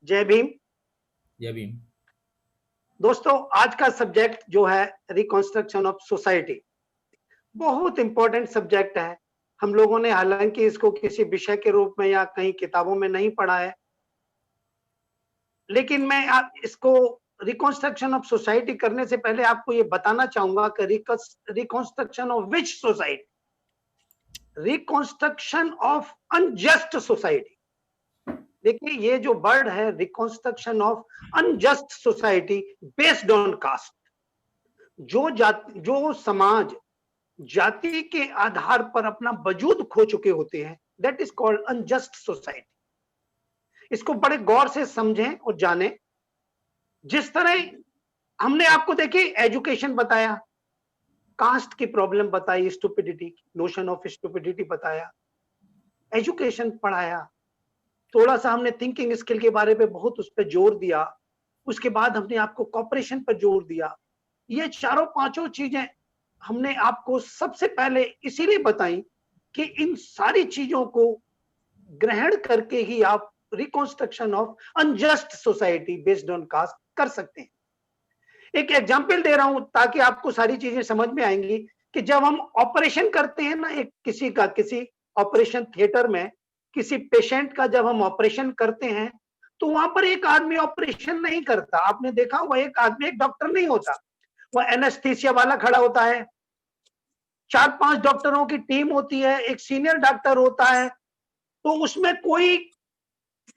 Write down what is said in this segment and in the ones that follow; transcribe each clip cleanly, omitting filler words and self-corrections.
जय भीम। जय भीम। दोस्तों, आज का सब्जेक्ट जो है रिकंस्ट्रक्शन ऑफ सोसाइटी, बहुत इंपॉर्टेंट सब्जेक्ट है। हम लोगों ने हालांकि इसको किसी विषय के रूप में या कहीं किताबों में नहीं पढ़ा है, लेकिन मैं इसको रिकंस्ट्रक्शन ऑफ सोसाइटी करने से पहले आपको ये बताना चाहूंगा कि reconstruction of which society, reconstruction of unjust society. देखिए, ये जो वर्ड है reconstruction of unjust society based on caste, जो समाज जाति के आधार पर अपना वजूद खो चुके होते हैं, that is called unjust society. इसको बड़े गौर से समझें और जानें। जिस तरह हमने आपको देखिए एजुकेशन बताया, कास्ट की प्रॉब्लम बताई, स्टुपिडिटी, नोशन ऑफ स्टुपिडिटी बताया, एजुकेशन पढ़ाया, थोड़ा सा हमने थिंकिंग स्किल के बारे में बहुत उस पर जोर दिया, उसके बाद हमने आपको कॉपरेशन पर जोर दिया। ये चारों पांचों चीजें हमने आपको सबसे पहले इसीलिए बताई कि इन सारी चीजों को ग्रहण करके ही आप reconstruction of unjust society based on caste कर सकते हैं। एक एग्जांपल दे रहा हूं ताकि आपको सारी चीजें समझ में आएंगी कि जब हम ऑपरेशन करते हैं ना, एक किसी ऑपरेशन थिएटर में किसी पेशेंट का जब हम ऑपरेशन करते हैं तो वहां पर एक आदमी ऑपरेशन नहीं करता। आपने देखा हुआ, एक आदमी, एक डॉक्टर नहीं होता, वह एनेस्थीसिया वाला खड़ा होता है, 4-5 डॉक्टरों की टीम होती है, एक सीनियर डॉक्टर होता है, तो उसमें कोई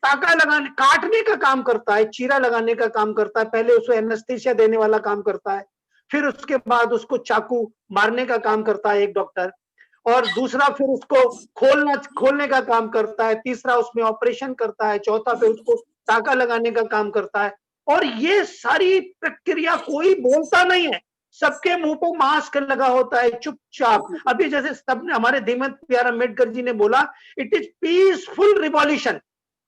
टाका लगाने, काटने का काम करता है, चीरा लगाने का काम करता है, पहले उसको एनेस्थीसिया देने वाला काम करता है, फिर उसके बाद उसको चाकू मारने का काम करता है एक डॉक्टर, और दूसरा फिर उसको खोलने का काम करता है, तीसरा उसमें ऑपरेशन करता है, चौथा फिर उसको टाका लगाने का काम करता है। और ये सारी प्रक्रिया कोई बोलता नहीं है, सबके मुंह पर मास्क लगा होता है चुपचाप। अभी जैसे सबने, हमारे धीमत प्यार अम्बेडकर जी ने बोला, it is peaceful revolution,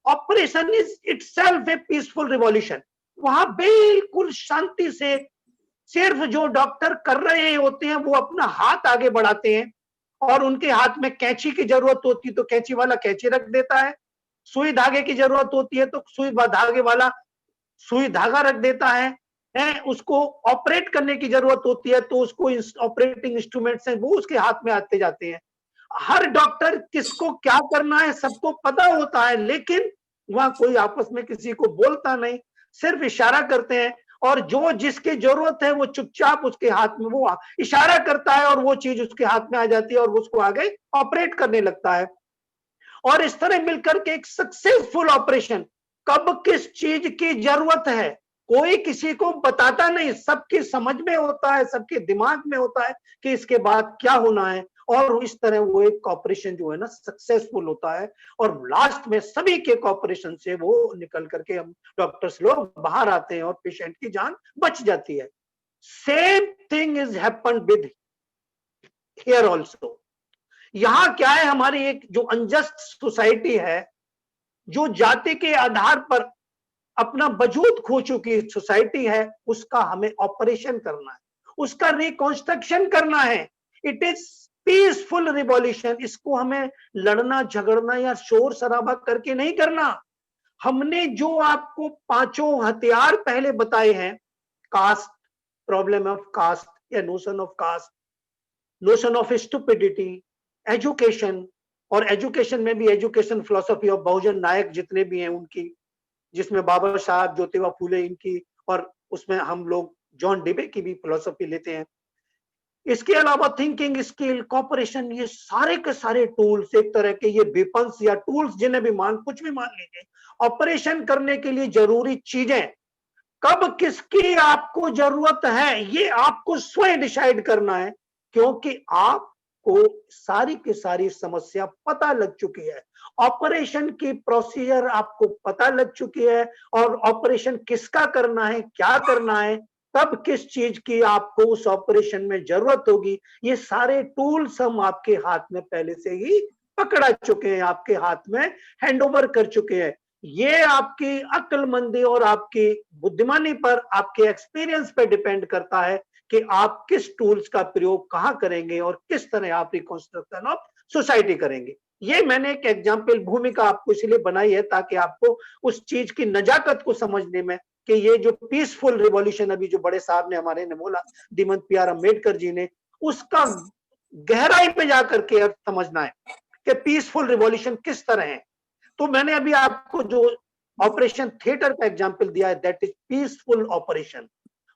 operation is itself A peaceful revolution. वहां बिल्कुल शांति से सिर्फ जो डॉक्टर कर रहे होते हैं वो अपना हाथ आगे बढ़ाते हैं, और उनके हाथ में कैंची की जरूरत होती है तो कैंची वाला कैंची रख देता है, सुई धागे की जरूरत होती है तो सुई धागे वाला सुई धागा रख देता है, उसको ऑपरेट करने की जरूरत होती है तो उसको ऑपरेटिंग इंस्ट्रूमेंट्स हैं वो उसके हाथ में आते जाते हैं। हर डॉक्टर किसको क्या करना है सबको पता होता है, लेकिन वहां कोई आपस में किसी को बोलता नहीं, सिर्फ इशारा करते हैं, और जो जिसकी जरूरत है वो चुपचाप उसके हाथ में वो इशारा करता है और वो चीज उसके हाथ में आ जाती है और उसको आगे ऑपरेट करने लगता है। और इस तरह मिलकर के एक सक्सेसफुल ऑपरेशन, कब किस चीज की जरूरत है कोई किसी को बताता नहीं, सबकी समझ में होता है, सबके दिमाग में होता है कि इसके बाद क्या होना है, और इस तरह वो एक ऑपरेशन जो है ना सक्सेसफुल होता है, और लास्ट में सभी के ऑपरेशन से वो निकल करके हम डॉक्टर्स लोग बाहर आते हैं और पेशेंट की जान बच जाती है। Same thing is happened with here also. यहां क्या है, हमारी एक जो अनजस्ट सोसाइटी है, जो जाति के आधार पर अपना वजूद खो चुकी सोसाइटी है, उसका हमें ऑपरेशन करना है, उसका रिकंस्ट्रक्शन करना है। It is peaceful revolution. इसको हमें लड़ना झगड़ना या शोर शराबा करके नहीं करना। हमने जो आपको पांचों हथियार पहले बताए हैं, कास्ट, प्रॉब्लम ऑफ कास्ट या notion of caste, notion of stupidity, education, और एजुकेशन में भी एजुकेशन फिलोसफी ऑफ बहुजन नायक जितने भी हैं उनकी, जिसमें बाबा साहब, ज्योतिबा फूले इनकी, और उसमें हम लोग जॉन डिबे की भी फिलोसफी लेते हैं। इसके अलावा थिंकिंग स्किल, कॉपरेशन, ये सारे के सारे टूल्स, एक तरह के ये वेपन्स या टूल्स, जिन्हें भी कुछ भी मान लीजिए, ऑपरेशन करने के लिए जरूरी चीजें, कब किसकी आपको जरूरत है ये आपको स्वयं डिसाइड करना है, क्योंकि आपको सारी की सारी समस्या पता लग चुकी है, ऑपरेशन की प्रोसीजर आपको पता लग चुकी है, और ऑपरेशन किसका करना है, क्या करना है, कब किस चीज की आपको उस ऑपरेशन में जरूरत होगी, ये सारे टूल्स हम आपके हाथ में पहले से ही पकड़ा चुके हैं, आपके हाथ में हैंड ओवर कर चुके हैं। ये आपकी अक्लमंदी और आपकी बुद्धिमानी पर, आपके एक्सपीरियंस पे डिपेंड करता है कि आप किस टूल्स का प्रयोग कहां करेंगे और किस तरह आप रिकंस्ट्रक्शन ऑफ सोसाइटी करेंगे। ये मैंने एक एग्जाम्पल भूमिका आपको इसलिए बनाई है ताकि आपको उस चीज की नजाकत को समझने में, कि ये जो पीसफुल रिवॉल्यूशन अभी जो बड़े साहब ने हमारे ने बोला, दीनदयाल पी आर अम्बेडकर जी ने, उसका गहराई में जाकर के अर्थ समझना है कि पीसफुल रिवॉल्यूशन किस तरह है। तो मैंने अभी आपको जो ऑपरेशन थिएटर का एग्जाम्पल दिया है, दैट इज पीसफुल ऑपरेशन।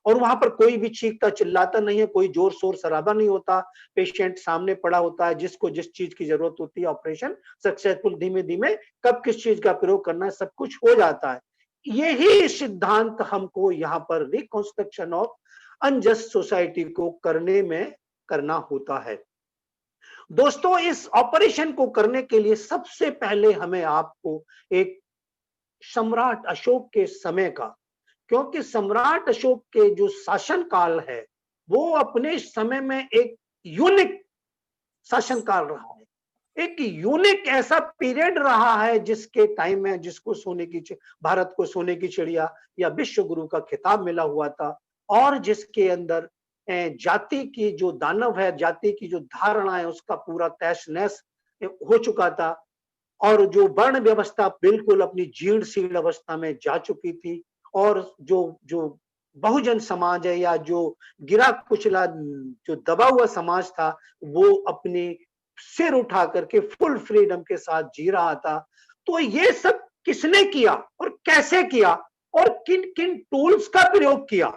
और वहां पर कोई भी चीखता चिल्लाता नहीं है, कोई जोर शोर शराबा नहीं होता, पेशेंट सामने पड़ा होता है, जिसको जिस चीज की जरूरत होती है, ऑपरेशन सक्सेसफुल, धीमे धीमे कब किस चीज का प्रयोग करना है सब कुछ हो जाता है। यही सिद्धांत हमको यहाँ पर रिकंस्ट्रक्शन ऑफ अनजस्ट सोसाइटी को करने में करना होता है। दोस्तों, इस ऑपरेशन को करने के लिए सबसे पहले हमें आपको एक सम्राट अशोक के समय का, क्योंकि सम्राट अशोक के जो शासन काल है वो अपने समय में एक यूनिक शासन काल रहा है, एक यूनिक ऐसा पीरियड रहा है जिसके टाइम में जिसको भारत को सोने की चिड़िया या विश्व गुरु का खिताब मिला हुआ था, और जिसके अंदर जाति की जो दानव है, जाति की जो धारणा है उसका पूरा तहस नहस हो चुका था, और जो वर्ण व्यवस्था बिल्कुल अपनी जीर्ण शीर्ण अवस्था में जा चुकी थी, और जो जो बहुजन समाज है या जो गिरा कुचला जो दबा हुआ समाज था, वो अपनी सिर उठा करके फुल फ्रीडम के साथ जी रहा था। तो ये सब किसने किया और कैसे किया और किन किन टूल्स का प्रयोग किया,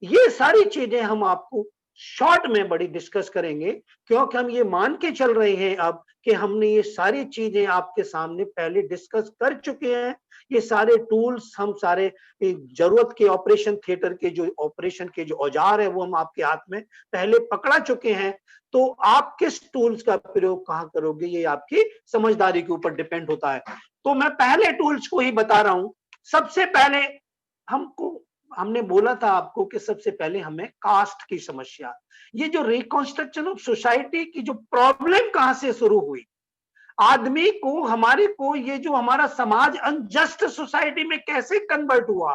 ये सारी चीजें हम आपको शॉर्ट में बड़ी डिस्कस करेंगे, क्योंकि हम ये मान के चल रहे हैं अब कि हमने ये सारी चीजें आपके सामने पहले डिस्कस कर चुके हैं। ये सारे टूल्स हम सारे जरूरत के ऑपरेशन थिएटर के जो ऑपरेशन के जो औजार है वो हम आपके हाथ में पहले पकड़ा चुके हैं। तो आप किस टूल्स का प्रयोग कहां करोगे ये आपकी समझदारी के ऊपर डिपेंड होता है। तो मैं पहले टूल्स को ही बता रहा हूं। सबसे पहले हमने बोला था आपको कि सबसे पहले हमें कास्ट की समस्या, ये जो रिकंस्ट्रक्शन ऑफ सोसाइटी की जो प्रॉब्लम कहां से शुरू हुई, आदमी को हमारे को ये जो हमारा समाज अनजस्ट सोसाइटी में कैसे कन्वर्ट हुआ,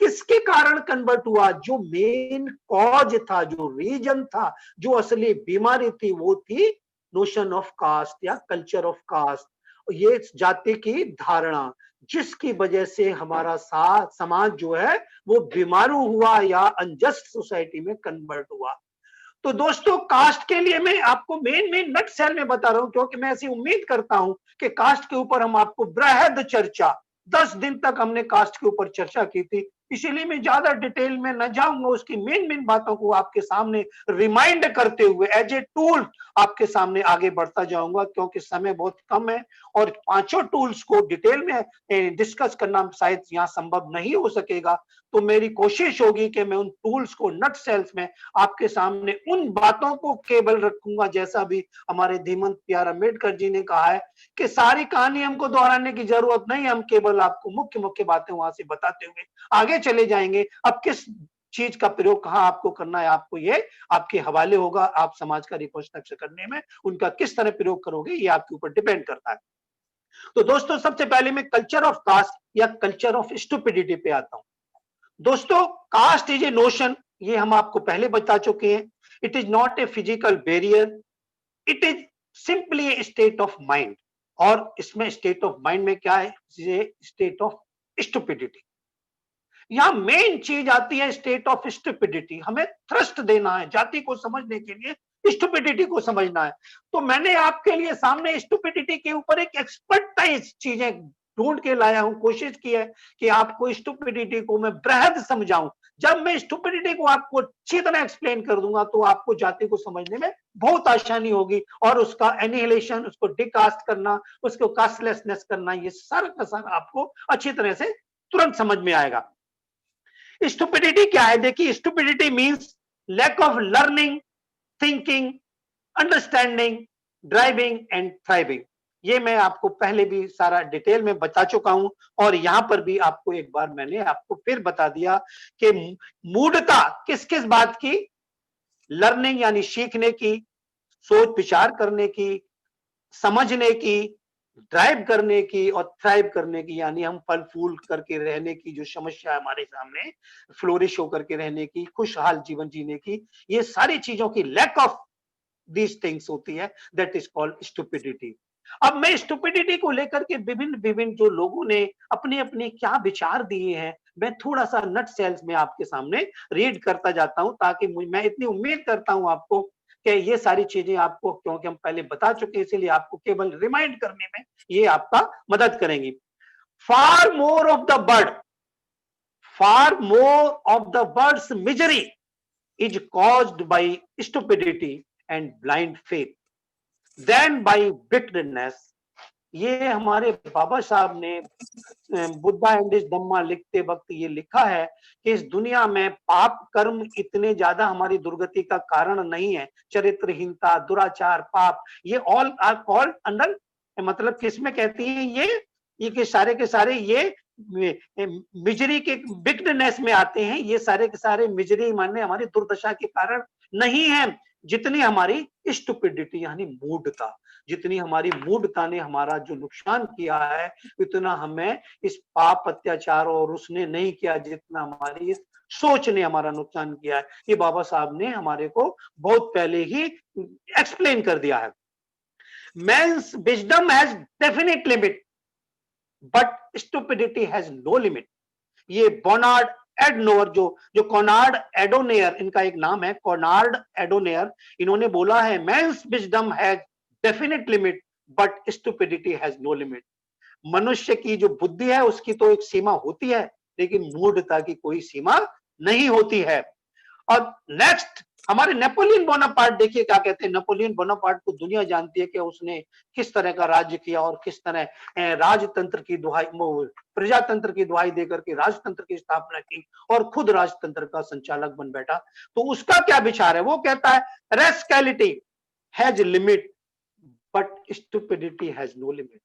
किसके कारण कन्वर्ट हुआ, जो मेन कॉज था, जो रीजन था, जो असली बीमारी थी, वो थी नोशन ऑफ कास्ट या कल्चर ऑफ कास्ट, ये जाति की धारणा, जिसकी वजह से हमारा समाज जो है वो बीमारू हुआ या अनजस्ट सोसाइटी में कन्वर्ट हुआ। तो दोस्तों, कास्ट के लिए मैं आपको मेन मेन नट सेल में बता रहा हूं, क्योंकि मैं ऐसी उम्मीद करता हूं कि कास्ट के ऊपर हम आपको बृहद चर्चा 10 दिन तक हमने कास्ट के ऊपर चर्चा की थी, इसीलिए मैं ज्यादा डिटेल में न जाऊंगा, उसकी मेन मेन बातों को आपके सामने रिमाइंड करते हुए एज ए टूल आपके सामने आगे बढ़ता जाऊंगा, क्योंकि समय बहुत कम है और पांचों टूल्स को डिटेल में डिस्कस करना शायद यहाँ संभव नहीं हो सकेगा। तो मेरी कोशिश होगी कि मैं उन टूल्स को नट सेल्स में आपके सामने उन बातों को केवल रखूंगा, जैसा भी हमारे दीनदयाल पी आर अम्बेडकर जी ने कहा है कि सारी कहानी हमको दोहराने की जरूरत नहीं, हम केवल आपको मुख्य मुख्य बातें वहां से बताते हुए आगे चले जाएंगे। अब किस चीज का प्रयोग कहां आपको करना है, आपको ये आपके हवाले होगा, आप समाज का रिकंस्ट्रक्शन करने में उनका किस तरह प्रयोग करोगे ये आपके ऊपर डिपेंड करता है। तो दोस्तों, सबसे पहले मैं कल्चर ऑफ कास्ट या कल्चर ऑफ स्टुपिडिटी पे आता हूं। दोस्तों, कास्ट इज ए नोशन, ये हम आपको पहले बता चुके हैं। It is not a physical barrier, it is simply A state of mind. और इसमें स्टेट ऑफ माइंड में क्या है, स्टेट ऑफ स्टुपिडिटी। यहां मेन चीज आती है स्टेट ऑफ स्टुपिडिटी। हमें थ्रस्ट देना है जाति को समझने के लिए, स्टुपिडिटी को समझना है। तो मैंने आपके लिए सामने स्टुपिडिटी के ऊपर एक एक्सपर्टाइज चीजें ढूंढ के लाया हूं, कोशिश की है कि आपको स्टुपिडिटी को मैं बृहद समझाऊं। जब मैं स्टुपिडिटी को आपको अच्छी तरह एक्सप्लेन कर दूंगा तो आपको जाति को समझने में बहुत आसानी होगी, और उसका एनिहिलेशन, उसको डिकास्ट करना, उसको कास्टलेसनेस करना, ये सारा का सारा आपको अच्छी तरह से तुरंत समझ में आएगा। स्टुपिडिटी क्या है? देखिए, stupidity means lack of learning, thinking, understanding, driving and thriving. ये मैं आपको पहले भी सारा डिटेल में बता चुका हूं, और यहां पर भी आपको एक बार मैंने आपको फिर बता दिया कि मूढ़ता किस किस बात की, लर्निंग यानी सीखने की, सोच विचार करने की, समझने की, ड्राइव करने की, और थ्राइव करने की यानी हम फल फूल करके रहने की जो समस्या है हमारे सामने, फ्लोरिश होकर के रहने की, खुशहाल जीवन जीने की, ये सारी चीजों की लैक ऑफ दीज थिंग्स होती है, दैट इज कॉल्ड स्टुपिडिटी। अब मैं स्टुपिडिटी को लेकर के विभिन्न विभिन्न जो लोगों ने अपने अपने क्या विचार दिए हैं, मैं थोड़ा सा नट सेल्स में आपके सामने रीड करता जाता हूं, ताकि मैं इतनी उम्मीद करता हूं आपको कि ये सारी चीजें आपको, क्योंकि हम पहले बता चुके हैं, इसलिए आपको केवल रिमाइंड करने में ये आपका मदद करेंगी। Far more of the bird, far more of the bird's misery is caused by stupidity and blind faith than by wickedness। ये हमारे बाबा साहब ने बुद्धा एंड इस धम्मा लिखते वक्त ये लिखा है कि इस दुनिया में पाप कर्म इतने ज्यादा हमारी दुर्गति का कारण नहीं है। चरित्रहीनता, दुराचार, पाप, ये ऑल आर कॉल्ड अंडर, मतलब किसमें कहती हैं ये के सारे ये मिजरी के विक्टनेस में आते हैं। ये सारे के सारे मिजरी मानने हमारी दुर्दशा के कारण नहीं है, जितनी हमारी स्टुपिडिटी यानी मूढ़ता, जितनी हमारी मूढ़ता ने हमारा जो नुकसान किया है, इतना हमें इस पाप अत्याचार और उसने नहीं किया जितना हमारी इस सोच ने हमारा नुकसान किया है। ये बाबा साहब ने हमारे को बहुत पहले ही एक्सप्लेन कर दिया है। Man's wisdom has definite limit, but stupidity has no limit। ये बर्नार्ड एडनोर जो कॉनार्ड एडोनेयर, इनका एक नाम है कॉनार्ड एडोनेयर, इन्होंने बोला है man's wisdom has definite limit but stupidity has no limit. मनुष्य की जो बुद्धि है उसकी तो एक सीमा होती है, लेकिन मूढ़ता की कोई सीमा नहीं होती है। और नेक्स्ट हमारे नेपोलियन बोनापार्ट, देखिए क्या कहते हैं। नेपोलियन बोनापार्ट को दुनिया जानती है कि उसने किस तरह का राज्य किया और किस तरह राजतंत्र की दुहाई, प्रजातंत्र की दुहाई देकर के राजतंत्र की स्थापना की और खुद राजतंत्र का संचालक बन बैठा। तो उसका क्या विचार है, वो कहता है rascality has limit but stupidity has no limit.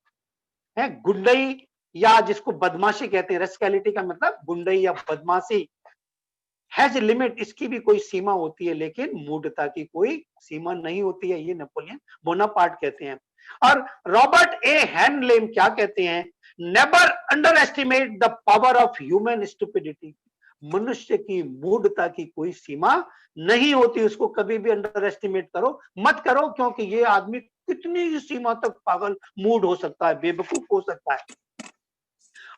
है गुंडई या जिसको बदमाशी कहते हैं, रेस्कैलिटी का मतलब गुंडई या बदमाशी, हैज लिमिट, इसकी भी कोई सीमा होती है, लेकिन मूढ़ता की कोई सीमा नहीं होती है। ये नेपोलियन बोनापार्ट कहते हैं। और रॉबर्ट ए हैनलेम क्या कहते हैं, never under estimate the power of human stupidity. मनुष्य की मूढ़ता की कोई सीमा नहीं होती, उसको कभी भी अंडर एस्टिमेट करो मत करो, क्योंकि ये आदमी कितनी सीमा तक पागल मूड हो सकता है, बेवकूफ हो सकता है।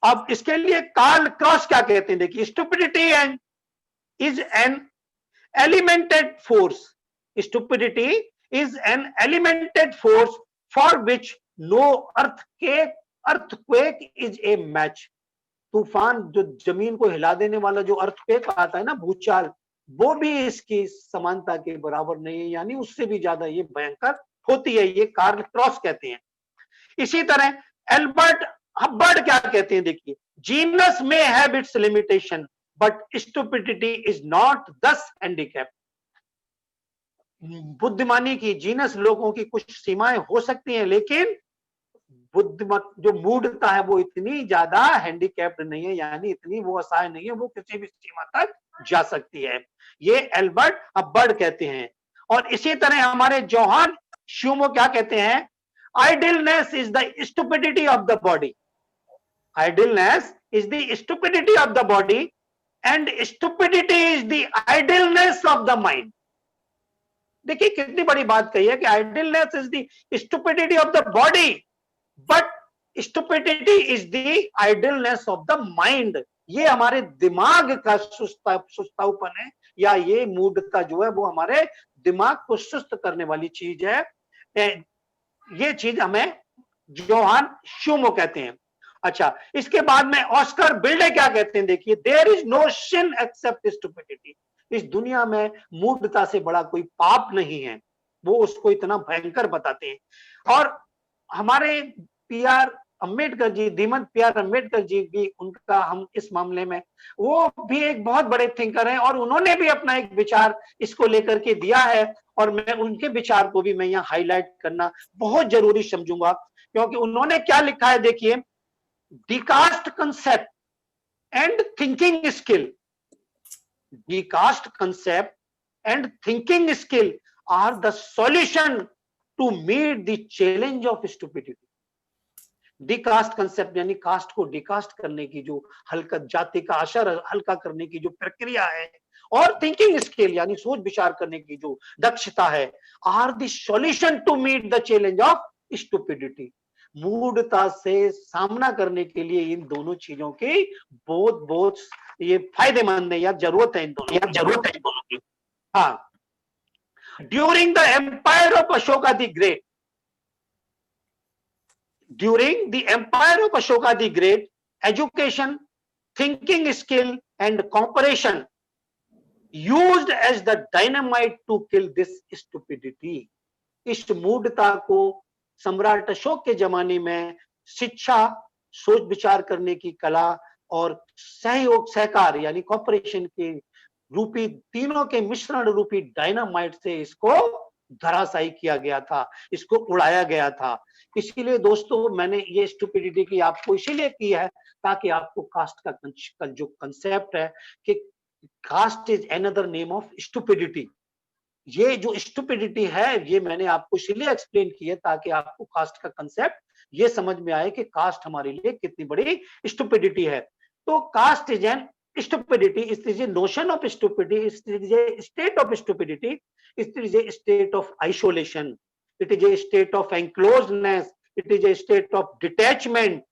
अब इसके लिए कार्ल क्रॉस क्या कहते हैं, देखिए stupidity and is an elemented force। Stupidity is an elemented force for which no earthquake is a match। तूफान, जो जमीन को हिला देने वाला जो अर्थक्वेक आता है ना, भूचाल, वो भी इसकी समानता के बराबर नहीं है, यानी उससे भी ज्यादा ये भयंकर होती है। ये कार्ल क्रॉस कहते हैं। इसी तरह एल्बर्ट हब्बर्ड क्या कहते हैं, देखिए जीनस में have it's limitation but stupidity is not दस हैंडीकैप। बुद्धिमानी की, जीनस लोगों की कुछ सीमाएं हो सकती हैं, लेकिन बुद्धिमत जो मूढ़ता है वो इतनी ज्यादा हैंडीकैप्ड नहीं है, यानी इतनी वो असहाय नहीं है, वो किसी भी सीमा तक जा सकती है। ये एल्बर्ट हब्बर्ड कहते हैं। और इसी तरह हमारे जोहान श्यूमो क्या कहते हैं, idleness is the stupidity of the body. Idleness is the stupidity of the body and stupidity is the idleness of the mind. देखिए कितनी बड़ी बात कही है कि idleness is the stupidity of the body but stupidity is the idleness of the mind. ये हमारे दिमाग का सुस्ताऊपन है, या ये मूढ़ता जो है वो हमारे दिमाग को सुस्त करने वाली चीज है। ये चीज हमें जोहान श्यूमो कहते हैं। अच्छा, इसके बाद में ऑस्कर बिल्डे क्या कहते हैं, देखिए there is no sin except stupidity. इस दुनिया में मूढ़ता से बड़ा कोई पाप नहीं है, वो उसको इतना भयंकर बताते हैं। और हमारे पीआर अंबेडकर जी, धीमंत पीआर अंबेडकर जी भी, उनका हम इस मामले में, वो भी एक बहुत बड़े थिंकर हैं और उन्होंने भी अपना एक विचार इसको लेकर के दिया है, और मैं उनके विचार को भी मैं यहाँ हाईलाइट करना बहुत जरूरी समझूंगा, क्योंकि उन्होंने क्या लिखा है, देखिए decaste concept and thinking skill, decaste concept and thinking skill are the solution to meet the challenge of stupidity. Decaste concept यानी कास्ट को डिकास्ट करने की जो हल्का, जाति का असर हल्का करने की जो प्रक्रिया है, और थिंकिंग स्किल यानी सोच विचार करने की जो दक्षता है, are the solution to meet the challenge of stupidity. मूढ़ता से सामना करने के लिए इन दोनों चीजों की बहुत बहुत ये फायदेमंद है या जरूरत है इन दोनों की। हाँ, during the empire of Ashoka the great, during the empire of Ashoka the Great, education, thinking skill and cooperation used as the dynamite to kill this stupidity। इस मूढ़ता को सम्राट अशोक के जमाने में शिक्षा, सोच विचार करने की कला और सहयोग सहकार यानी कॉपरेशन के रूपी तीनों के मिश्रण रूपी डायनामाइट से इसको धराशायी किया गया था, इसको उड़ाया गया था। इसीलिए दोस्तों मैंने ये स्टुपिडिटी की आपको इसीलिए की है ताकि आपको कास्ट का जो कंसेप्ट है कि caste is another name of stupidity, ये जो स्टुपिडिटी है ये मैंने आपको इसीलिए एक्सप्लेन की है ताकि आपको कास्ट का कंसेप्ट ये समझ में आए कि कास्ट हमारे लिए कितनी बड़ी स्टुपिडिटी है। तो caste is an stupidity, it is a notion of stupidity, it is a state of stupidity, it is a state of isolation, it is a state of enclosedness, it is a state of detachment,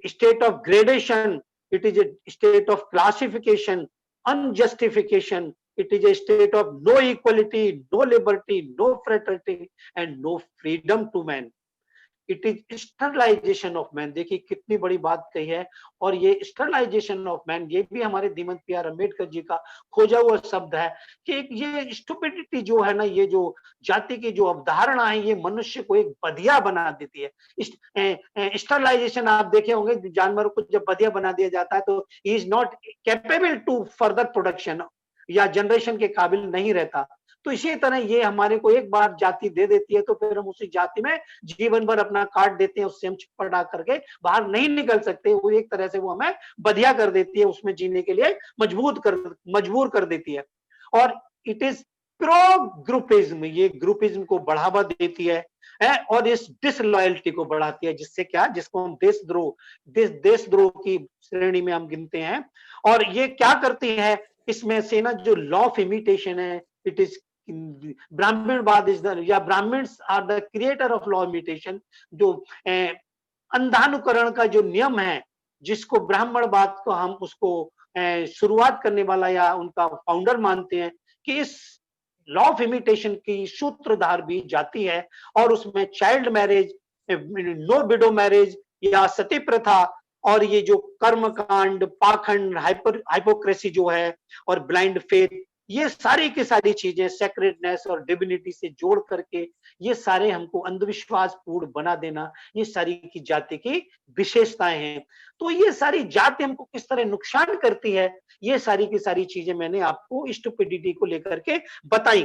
state of gradation, it is a state of classification, unjustification, it is a state of no equality, no liberty, no fraternity and no freedom to man। It is sterilisation of man. देखिए कितनी बड़ी बात कही है। और ये sterilization of man ये भी हमारे दीनदयाल पी.आर. अम्बेडकर जी का खोजा हुआ शब्द है कि ये स्टुपिडिटी जो है ना, ये जो जाति की जो अवधारणा है ये मनुष्य को एक बधिया बना देती है। स्टरलाइजेशन आप देखे होंगे, जानवरों को जब बधिया बना दिया जाता है तो he is not capable to further production या जनरेशन के काबिल नहीं रहता। तो इसी तरह ये हमारे को एक बार जाति दे देती है तो फिर हम उसी जाति में जीवन भर अपना काट देते हैं, उससे हम चिपटा करके बाहर नहीं निकल सकते। वो एक तरह से वो हमें बधिया कर देती है, उसमें जीने के लिए मजबूर कर देती है। और इट इज प्रो ग्रुपिज्म, ये ग्रुपिज्म को बढ़ावा देती है और इस डिसलॉयल्टी को बढ़ाती है, जिससे क्या, जिसको हम देशद्रोह की श्रेणी में हम गिनते हैं। और ये क्या करती है, इसमें से ना जो लॉ ऑफ इमिटेशन है, इट इज ब्राह्मणवाद इज द या Brahmans are the creator of law imitation. जो अंधानुकरण का जो नियम है, जिसको ब्राह्मणवाद को हम उसको शुरुआत करने वाला या उनका फाउंडर मानते हैं, कि इस लॉ ऑफ इमिटेशन की सूत्रधार भी जाती है। और उसमें child marriage, no widow marriage या सती प्रथा और ये जो कर्म कांड, पाखंड, हाइपोक्रेसी जो है और ब्लाइंड फेथ, ये सारी की सारी चीजें सेक्रेडनेस और डिविनिटी से जोड़ करके ये सारे हमको अंधविश्वास पूर्ण बना देना, ये सारी की जाति की विशेषताएं हैं। तो ये सारी जाति हमको किस तरह नुकसान करती है, ये सारी की सारी चीजें मैंने आपको स्टुपिडिटी को लेकर के बताई।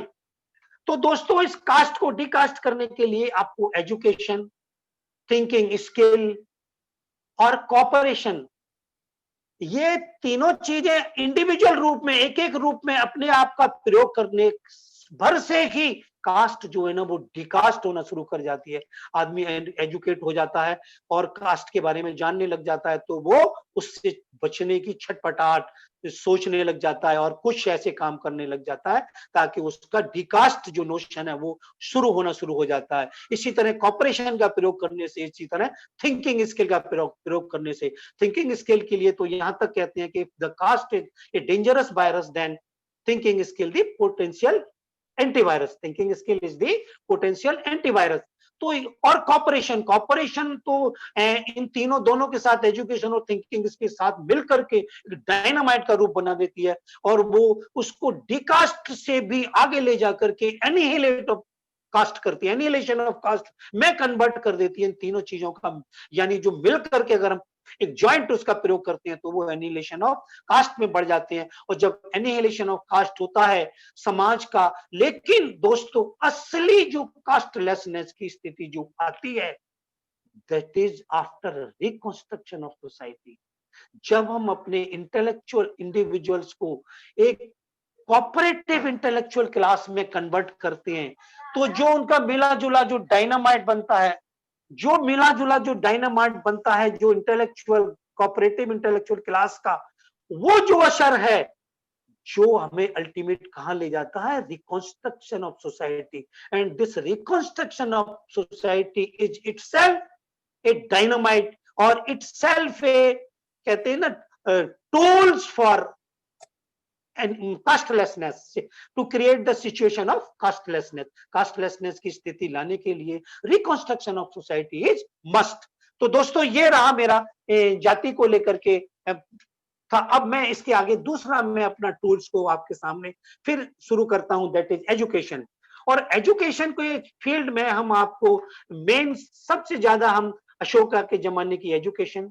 तो दोस्तों इस कास्ट को डिकास्ट करने के लिए आपको एजुकेशन, थिंकिंग स्किल और कॉपरेशन, ये तीनों चीजें इंडिविजुअल रूप में एक एक रूप में अपने आप का प्रयोग करने भर से ही कास्ट जो है ना वो डिकास्ट होना शुरू कर जाती है। आदमी एजुकेट हो जाता है और कास्ट के बारे में जानने लग जाता है तो वो उससे बचने की छटपटाहट सोचने लग जाता है और कुछ ऐसे काम करने लग जाता है ताकि उसका डिकास्ट जो नोशन है वो शुरू हो जाता है। इसी तरह कॉपरेशन का प्रयोग करने से, इसी तरह थिंकिंग स्किल का प्रयोग करने से, थिंकिंग स्किल के लिए तो यहां तक कहते हैं कि the caste is a dangerous virus then thinking skill the potential antivirus. Thinking skill is the potential antivirus. तो और कॉपरेशन तो इन तीनों दोनों के साथ, एजुकेशन और थिंकिंग इसके साथ मिलकर के डायनामाइट का रूप बना देती है और वो उसको डिकास्ट से भी आगे ले जाकर के एनिहिलेट ऑफ कास्ट करती है, एनिहिलेशन ऑफ कास्ट में कन्वर्ट कर देती है इन तीनों चीजों का। यानी जो मिल करके अगर हम एक जॉइंट उसका प्रयोग करते हैं तो वो एनिहिलेशन ऑफ कास्ट में बढ़ जाते हैं। और जब एनिहिलेशन ऑफ कास्ट होता है समाज का, लेकिन दोस्तों असली जो कास्टलेसनेस की स्थिति जो आती है that is after reconstruction of society. जब हम अपने इंटेलेक्चुअल इंडिविजुअल्स को एक कॉपरेटिव इंटेलेक्चुअल क्लास में कन्वर्ट करते हैं तो जो उनका मिला जुला जो डायनामाइट बनता है, जो इंटेलेक्चुअल कॉपरेटिव इंटेलेक्चुअल क्लास का वो जो असर है, जो हमें अल्टीमेट कहां ले जाता है, reconstruction of society. And this reconstruction of society is itself A dynamite और इटसेल्फ ए, कहते हैं ना, tools for and castlessness, to create the situation of castlessness की स्थिति लाने के लिए reconstruction of society is must। तो दोस्तों ये रहा मेरा जाति को लेकर के था। अब मैं इसके आगे दूसरा मैं अपना टूल्स को आपके सामने फिर शुरू करता हूं, दैट इज एजुकेशन। और एजुकेशन को फील्ड में हम आपको मेन सबसे ज्यादा हम अशोका के जमाने की एजुकेशन,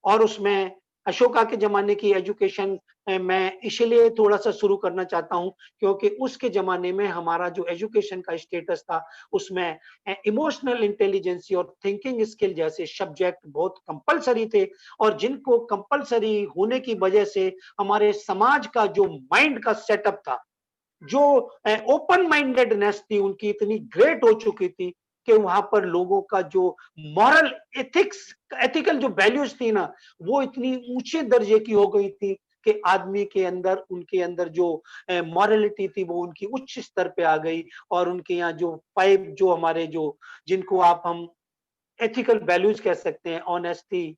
और उसमें अशोका के जमाने की एजुकेशन मैं इसलिए थोड़ा सा शुरू करना चाहता हूं क्योंकि उसके जमाने में हमारा जो एजुकेशन का स्टेटस था उसमें इमोशनल इंटेलिजेंसी और थिंकिंग स्किल जैसे सब्जेक्ट बहुत कंपलसरी थे, और जिनको कंपलसरी होने की वजह से हमारे समाज का जो माइंड का सेटअप था, जो ओपन माइंडेडनेस थी उनकी इतनी ग्रेट हो चुकी थी कि वहां पर लोगों का जो मॉरल एथिकल जो वैल्यूज थी ना, वो इतनी ऊंचे दर्जे की हो गई थी कि आदमी के अंदर, उनके अंदर जो मॉरलिटी थी वो उनकी उच्च स्तर पे आ गई। और उनके यहाँ जो 5 जो हमारे जो जिनको आप हम एथिकल वैल्यूज कह सकते हैं, ऑनेस्टी,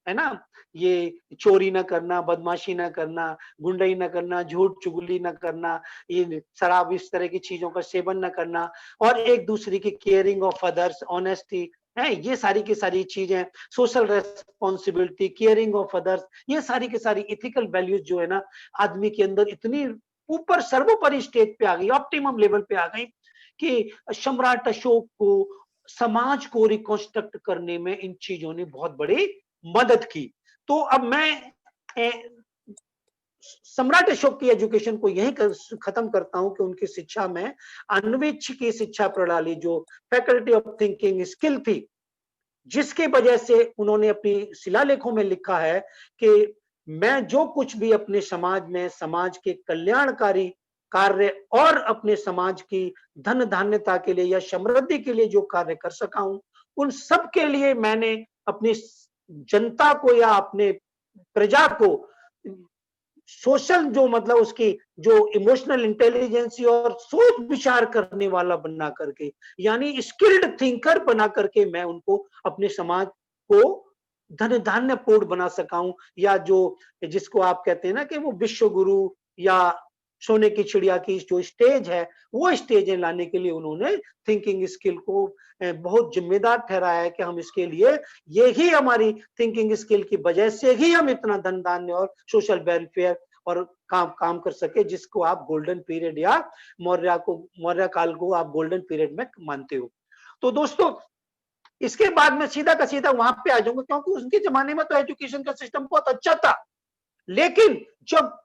है ना, ये चोरी ना करना, बदमाशी ना करना, गुंडई ना करना, झूठ चुगली ना करना, ये शराब इस तरह की चीजों का सेवन ना करना, और एक दूसरे की केयरिंग ऑफ अदर्स, ऑनेस्टी है, ये सारी की सारी चीजें, social responsibility, caring of others, ये सारी की सारी इथिकल वैल्यूज जो है ना आदमी के अंदर इतनी ऊपर सर्वोपरि स्टेज पे आ गई, ऑप्टिमम लेवल पे आ गई कि सम्राट अशोक को समाज को रिकॉन्स्ट्रक्ट करने में इन चीजों ने बहुत बड़ी मदद की। तो अब मैं सम्राट अशोक की एजुकेशन को यही खत्म करता हूं कि उनकी शिक्षा में अन्वेषकीय शिक्षा प्रणाली जो फैकल्टी ऑफ थिंकिंग स्किल थी, जिसके वजह से उन्होंने अपनी शिलालेखों में लिखा है कि मैं जो कुछ भी अपने समाज में समाज के कल्याणकारी कार्य और अपने समाज की धन धान्यता के लिए या समृद्धि के लिए जो कार्य कर सका हूं, उन सब के लिए मैंने अपनी जनता को या अपने प्रजा को सोशल जो मतलब उसकी जो इमोशनल इंटेलिजेंसी और सोच विचार करने वाला बना करके, यानी स्किल्ड थिंकर बना करके मैं उनको अपने समाज को धन धान्य पूर्ण बना सका हूं, या जो जिसको आप कहते हैं ना कि वो विश्व गुरु या सोने की चिड़िया की जो स्टेज है, वो स्टेज लाने के लिए उन्होंने थिंकिंग स्किल को बहुत जिम्मेदार ठहराया है कि हम इसके लिए, ये ही हमारी थिंकिंग स्किल की वजह से ही हम इतना धन धान्य और सोशल वेलफेयर और काम कर सके, जिसको आप गोल्डन पीरियड या मौर्य काल को आप गोल्डन पीरियड में मानते हो। तो दोस्तों इसके बाद में सीधा का सीधा वहां पे आ जाऊंगा क्योंकि उनके जमाने में तो एजुकेशन का सिस्टम बहुत अच्छा था, लेकिन जब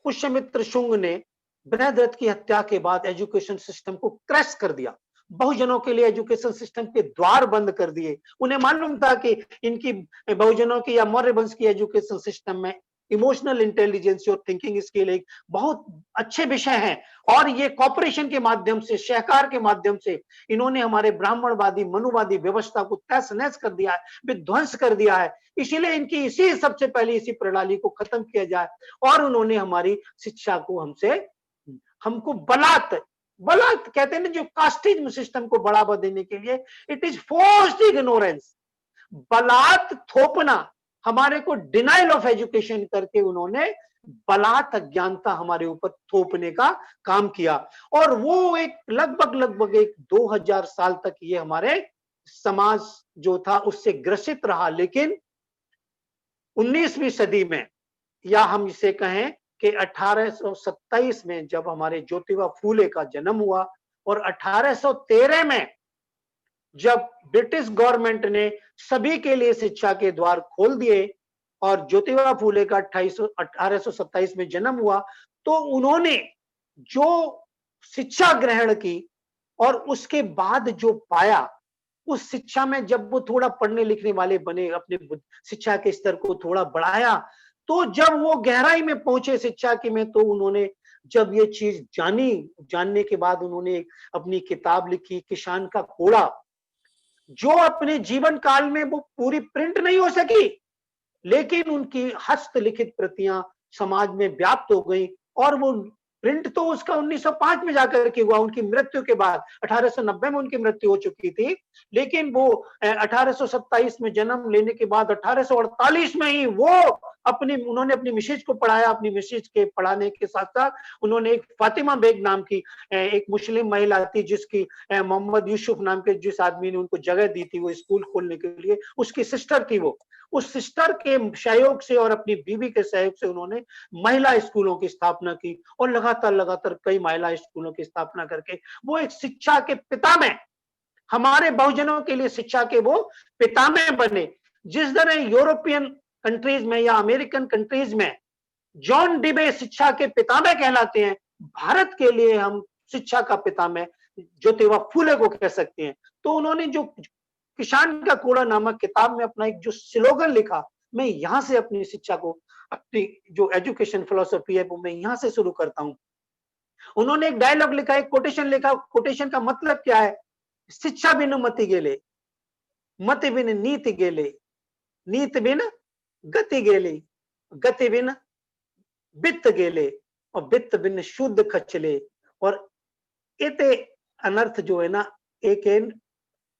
पुष्यमित्र शुंग ने बृहद्रथ की हत्या के बाद एजुकेशन सिस्टम को क्रैश कर दिया, बहुजनों के लिए एजुकेशन सिस्टम के द्वार बंद कर दिए। उन्हें मालूम था कि इनकी बहुजनों की या मौर्य वंश की एजुकेशन सिस्टम में इमोशनल इंटेलिजेंस और थिंकिंग स्किल एक बहुत अच्छे विषय हैं, और ये कॉपरेशन के माध्यम से, सहकार के माध्यम से इन्होंने हमारे ब्राह्मणवादी मनुवादी व्यवस्था को तहस नहस कर दिया है, विध्वंस कर दिया है। इसीलिए इनकी इसी सबसे पहले इसी प्रणाली को खत्म किया जाए, और उन्होंने हमारी शिक्षा को हमको बलात् कहते हैं ना, जो कास्टिज्म सिस्टम को बढ़ावा देने के लिए, इट इज फोर्स्ड इग्नोरेंस, बलात् थोपना, हमारे को डिनाइल ऑफ एजुकेशन करके उन्होंने बलात् अज्ञानता हमारे ऊपर थोपने का काम किया। और वो एक लगभग एक 2000 साल तक ये हमारे समाज जो था उससे ग्रसित रहा। लेकिन 19वीं सदी में, या हम इसे कहें कि 1827 में जब हमारे ज्योतिबा फूले का जन्म हुआ, और 1813 में जब ब्रिटिश गवर्नमेंट ने सभी के लिए शिक्षा के द्वार खोल दिए और ज्योतिबा फूले का 1827 में जन्म हुआ, तो उन्होंने जो शिक्षा ग्रहण की और उसके बाद जो पाया, उस शिक्षा में जब वो थोड़ा पढ़ने लिखने वाले बने, अपने शिक्षा के स्तर को थोड़ा बढ़ाया, तो जब वो गहराई में पहुंचे शिक्षा की में, तो उन्होंने जब ये चीज जानने के बाद उन्होंने अपनी किताब लिखी किसान का कोड़ा, जो अपने जीवन काल में वो पूरी प्रिंट नहीं हो सकी, लेकिन उनकी हस्तलिखित प्रतियां समाज में व्याप्त हो गई, और वो प्रिंट तो उसका 1905 में जाकर के हुआ, उनकी मृत्यु के बाद। 1890 में उनकी मृत्यु हो चुकी थी, लेकिन वो 1827 में जन्म लेने के बाद 1848 में ही वो उन्होंने अपनी मिसेज को पढ़ाया। अपनी मिसेज के पढ़ाने के साथ साथ उन्होंने एक फातिमा बेग नाम की एक मुस्लिम महिला थी, जिसकी मोहम्मद यूसुफ नाम के जिस आदमी ने उनको जगह दी थी वो स्कूल खोलने के लिए, उसकी सिस्टर थी वो। उस सिस्टर के सहयोग से और अपनी बीवी के सहयोग से उन्होंने महिला स्कूलों की स्थापना की, और लगातार लगातार कई महिला स्कूलों की स्थापना करके वो एक शिक्षा के पितामह, हमारे बहुजनों के लिए शिक्षा के वो पितामह बने। जिस तरह यूरोपियन कंट्रीज में या अमेरिकन कंट्रीज में जॉन डिबे शिक्षा के पितामह कहलाते हैं, भारत के लिए हम शिक्षा का पितामह ज्योतिबा फूले को कह सकते हैं। तो उन्होंने जो किसान का कूड़ा नामक किताब में अपना एक जो स्लोगन लिखा, मैं यहां से अपनी शिक्षा को, अपनी जो एजुकेशन फिलोसफी है वो मैं यहां से शुरू करता हूं। उन्होंने एक डायलॉग लिखा, एक कोटेशन लिखा। कोटेशन का मतलब क्या है? शिक्षा बिन मति गेले, मति बिन नीति गेले, नीति बिन गति गेले, गति बिन वित्त गेले, और वित्त बिन शुद्ध खचले। और इते अनर्थ जो है ना, एक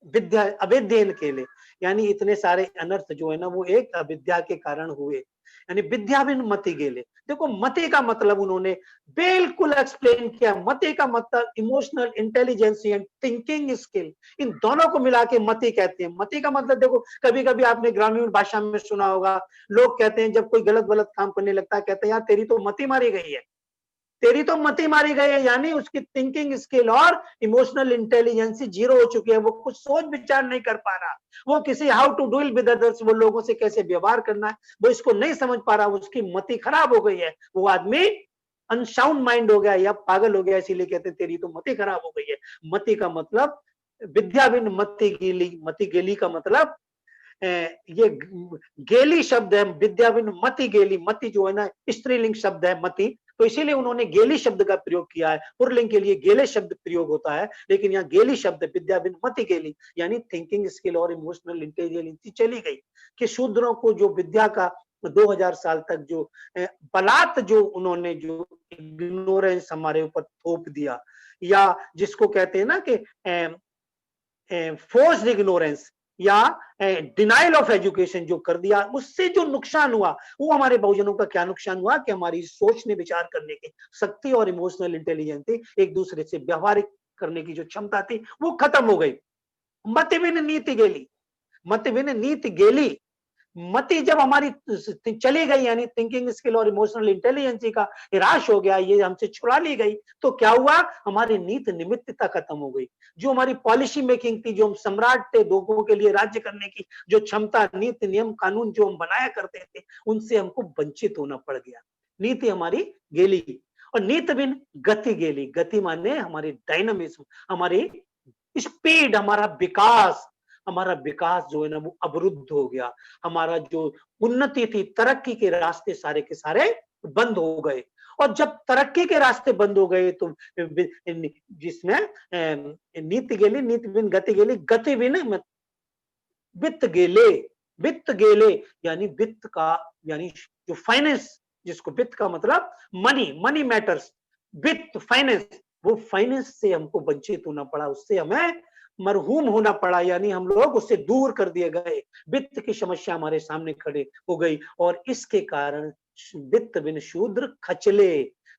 विद्या अविद्यन के लिए, यानी इतने सारे अनर्थ जो है ना वो एक अविद्या के कारण हुए, यानी विद्या बिन मति गेले। देखो, मति का मतलब उन्होंने बिल्कुल एक्सप्लेन किया। मति का मतलब emotional intelligence and thinking skill, इन दोनों को मिला के मति कहते हैं। मति का मतलब देखो, कभी कभी आपने ग्रामीण भाषा में सुना होगा, लोग कहते हैं जब कोई गलत गलत काम करने लगता है, कहते हैं यार तेरी तो मति मारी गई है, तेरी तो मति मारी गई है, यानी उसकी थिंकिंग स्किल और इमोशनल इंटेलिजेंस जीरो हो चुकी है। वो कुछ सोच विचार नहीं कर पा रहा, वो किसी how to deal with others, वो लोगों से कैसे व्यवहार करना है, वो इसको नहीं समझ पा रहा, उसकी मति खराब हो गई है, वो आदमी अनसाउंड माइंड हो गया या पागल हो गया, इसीलिए कहते हैं तेरी तो मति खराब हो गई है। मति का मतलब विद्या बिन मति गेली, मति गेली का मतलब ये गेली शब्द है, विद्या बिन मति गेली। मति जो है ना स्त्रीलिंग शब्द है मति, तो इसीलिए उन्होंने गेली शब्द का प्रयोग किया है। पुरलिंग के लिए गेले शब्द प्रयोग होता है, लेकिन यहाँ गेली शब्द विद्या बिन मति गेली, यानी थिंकिंग स्किल और इमोशनल इंटेलिजेंस चली गई। कि शूद्रों को जो विद्या का 2000 साल तक जो बलात् जो उन्होंने जो इग्नोरेंस हमारे ऊपर थोप दिया, या जिसको कहते हैं ना कि फोर्स्ड इग्नोरेंस या डिनाइल ऑफ एजुकेशन जो कर दिया, उससे जो नुकसान हुआ वो हमारे बहुजनों का क्या नुकसान हुआ कि हमारी सोचने विचार करने की शक्ति और इमोशनल इंटेलिजेंस थी, एक दूसरे से व्यवहारिक करने की जो क्षमता थी वो खत्म हो गई। मति बिन नीति गेली, मति बिन नीति गेली। मति जब हमारी चली गई, यानी थिंकिंग स्किल और इमोशनल इंटेलिजेंस का ह्रास हो गया, ये हमसे छुड़ा ली गई, तो क्या हुआ? हमारी नीति निमित्तता खत्म हो गई। जो हमारी पॉलिसी मेकिंग थी, जो हम सम्राट थे लोगों के लिए राज्य करने की जो क्षमता, नीति नियम कानून जो हम बनाया करते थे, उनसे हमको वंचित होना पड़ गया। नीति हमारी गेली, और नीति बिन गति गेली। गति माने हमारी डायनामिज्म, हमारी स्पीड, हमारा विकास जो है ना वो अवरुद्ध हो गया। हमारा जो उन्नति थी, तरक्की के रास्ते सारे के सारे बंद हो गए। और जब तरक्की के रास्ते बंद हो गए तो जिसमें नीति गेली, नीति बिन गति गेली, गति बिन वित्त गेले। वित्त गेले यानी वित्त का, यानी जो फाइनेंस, जिसको वित्त का मतलब मनी, मनी मैटर्स, वित्त फाइनेंस, वो फाइनेंस से हमको वंचित होना पड़ा, उससे हमें मरहूम होना पड़ा, यानी हम लोग उससे दूर कर दिए गए। वित्त की समस्या हमारे सामने खड़े हो गई, और इसके कारण वित्त बिन शूद्र खचले।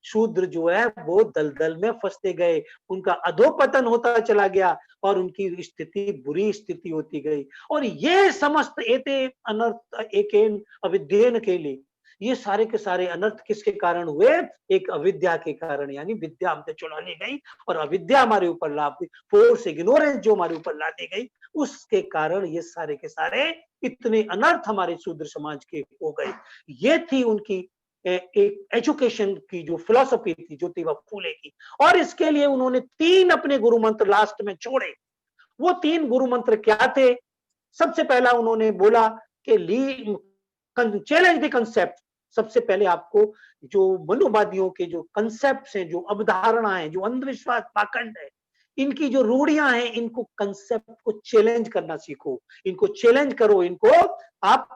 शूद्र जो है वो दलदल में फंसते गए, उनका अधोपतन होता चला गया, और उनकी स्थिति बुरी स्थिति होती गई। और ये समस्त एते अनर्थ एकेन अविद्येन के लिए, ये सारे के सारे अनर्थ किसके कारण हुए? एक अविद्या के कारण, यानी विद्या हमसे चुरा ली गई और अविद्या हमारे ऊपर ला दी, फोर्स इग्नोरेंस जो हमारे ऊपर ला दी गई, उसके कारण ये सारे के सारे इतने अनर्थ हमारे शूद्र समाज के हो गए। ये थी उनकी एक एजुकेशन की जो फिलॉसफी थी ज्योतिबा फूले की। और इसके लिए उन्होंने 3 अपने गुरु मंत्र लास्ट में छोड़े। वो 3 गुरु मंत्र क्या थे? सबसे पहला उन्होंने बोला कि चैलेंज द कंसेप्ट। सबसे पहले आपको जो मनुवादियों के जो कंसेप्ट हैं, जो अवधारणा है, जो अंधविश्वास पाखंड है, इनकी जो रूढ़ियां हैं, इनको कंसेप्ट को चैलेंज करना सीखो, इनको चैलेंज करो, इनको आप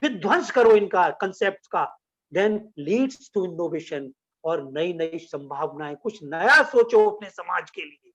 विध्वंस करो इनका कंसेप्ट का, देन लीड्स टू इनोवेशन। और नई नई संभावनाएं, कुछ नया सोचो अपने समाज के लिए,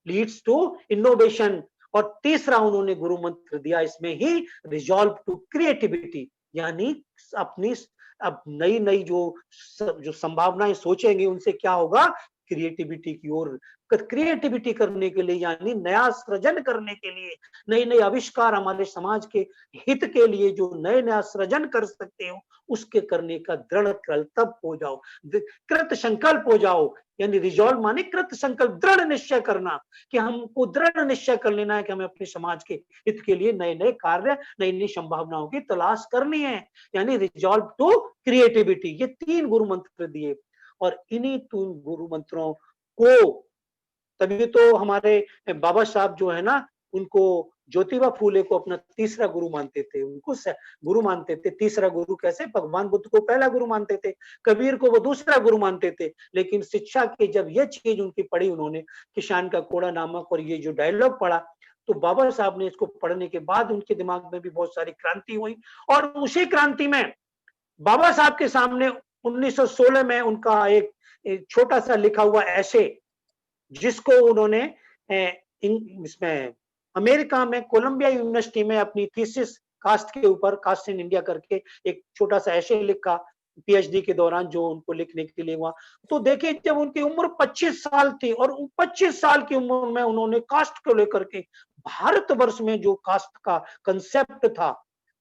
लीड्स टू इनोवेशन। और तीसरा उन्होंने गुरु मंत्र दिया इसमें ही, रिजॉल्व टू क्रिएटिविटी, यानी अपनी अब नई नई जो संभावनाएं सोचेंगे उनसे क्या होगा, क्रिएटिविटी की ओर, क्रिएटिविटी करने के लिए, यानी नया सृजन करने के लिए, नए नए आविष्कार हमारे समाज के हित के लिए जो नए नया सृजन कर सकते हो, उसके करने का दृढ़ संकल्प हो जाओ, कृत संकल्प हो जाओ। यानी रिजॉल्व माने कृत संकल्प, दृढ़ निश्चय करना, कि हमको दृढ़ निश्चय कर लेना है कि हमें अपने समाज के हित के लिए नए नए कार्य, नई नई संभावनाओं की तलाश करनी है, यानी रिजॉल्व टू क्रिएटिविटी। ये 3 गुरु मंत्र दिए, और इन्हीं 3 गुरु मंत्रों को, तभी तो हमारे बाबा साहब जो है ना, उनको ज्योतिबा फूले को अपना तीसरा गुरु मानते थे, उनको गुरु मानते थे। तीसरा गुरु कैसे, भगवान बुद्ध को पहला गुरु मानते थे, कबीर को वो दूसरा गुरु मानते थे। लेकिन शिक्षा की जब ये चीज उनकी पढ़ी उन्होंने, किसान का कोड़ा नामक, और ये जो डायलॉग पढ़ा, तो बाबा साहब ने इसको पढ़ने के बाद उनके दिमाग में भी बहुत सारी क्रांति हुई। और उसी क्रांति में बाबा साहब के सामने 1916 में उनका एक छोटा सा लिखा हुआ ऐसे, जिसको उन्होंने इसमें अमेरिका में कोलंबिया यूनिवर्सिटी में अपनी थीसिस कास्ट के ऊपर, कास्ट इन इंडिया करके एक छोटा सा ऐसे लिखा पीएचडी के दौरान, जो उनको लिखने के लिए हुआ। तो देखिए, जब उनकी उम्र 25 साल थी, और 25 साल की उम्र में उन्होंने कास्ट को लेकर के, भारतवर्ष में जो कास्ट का कंसेप्ट था,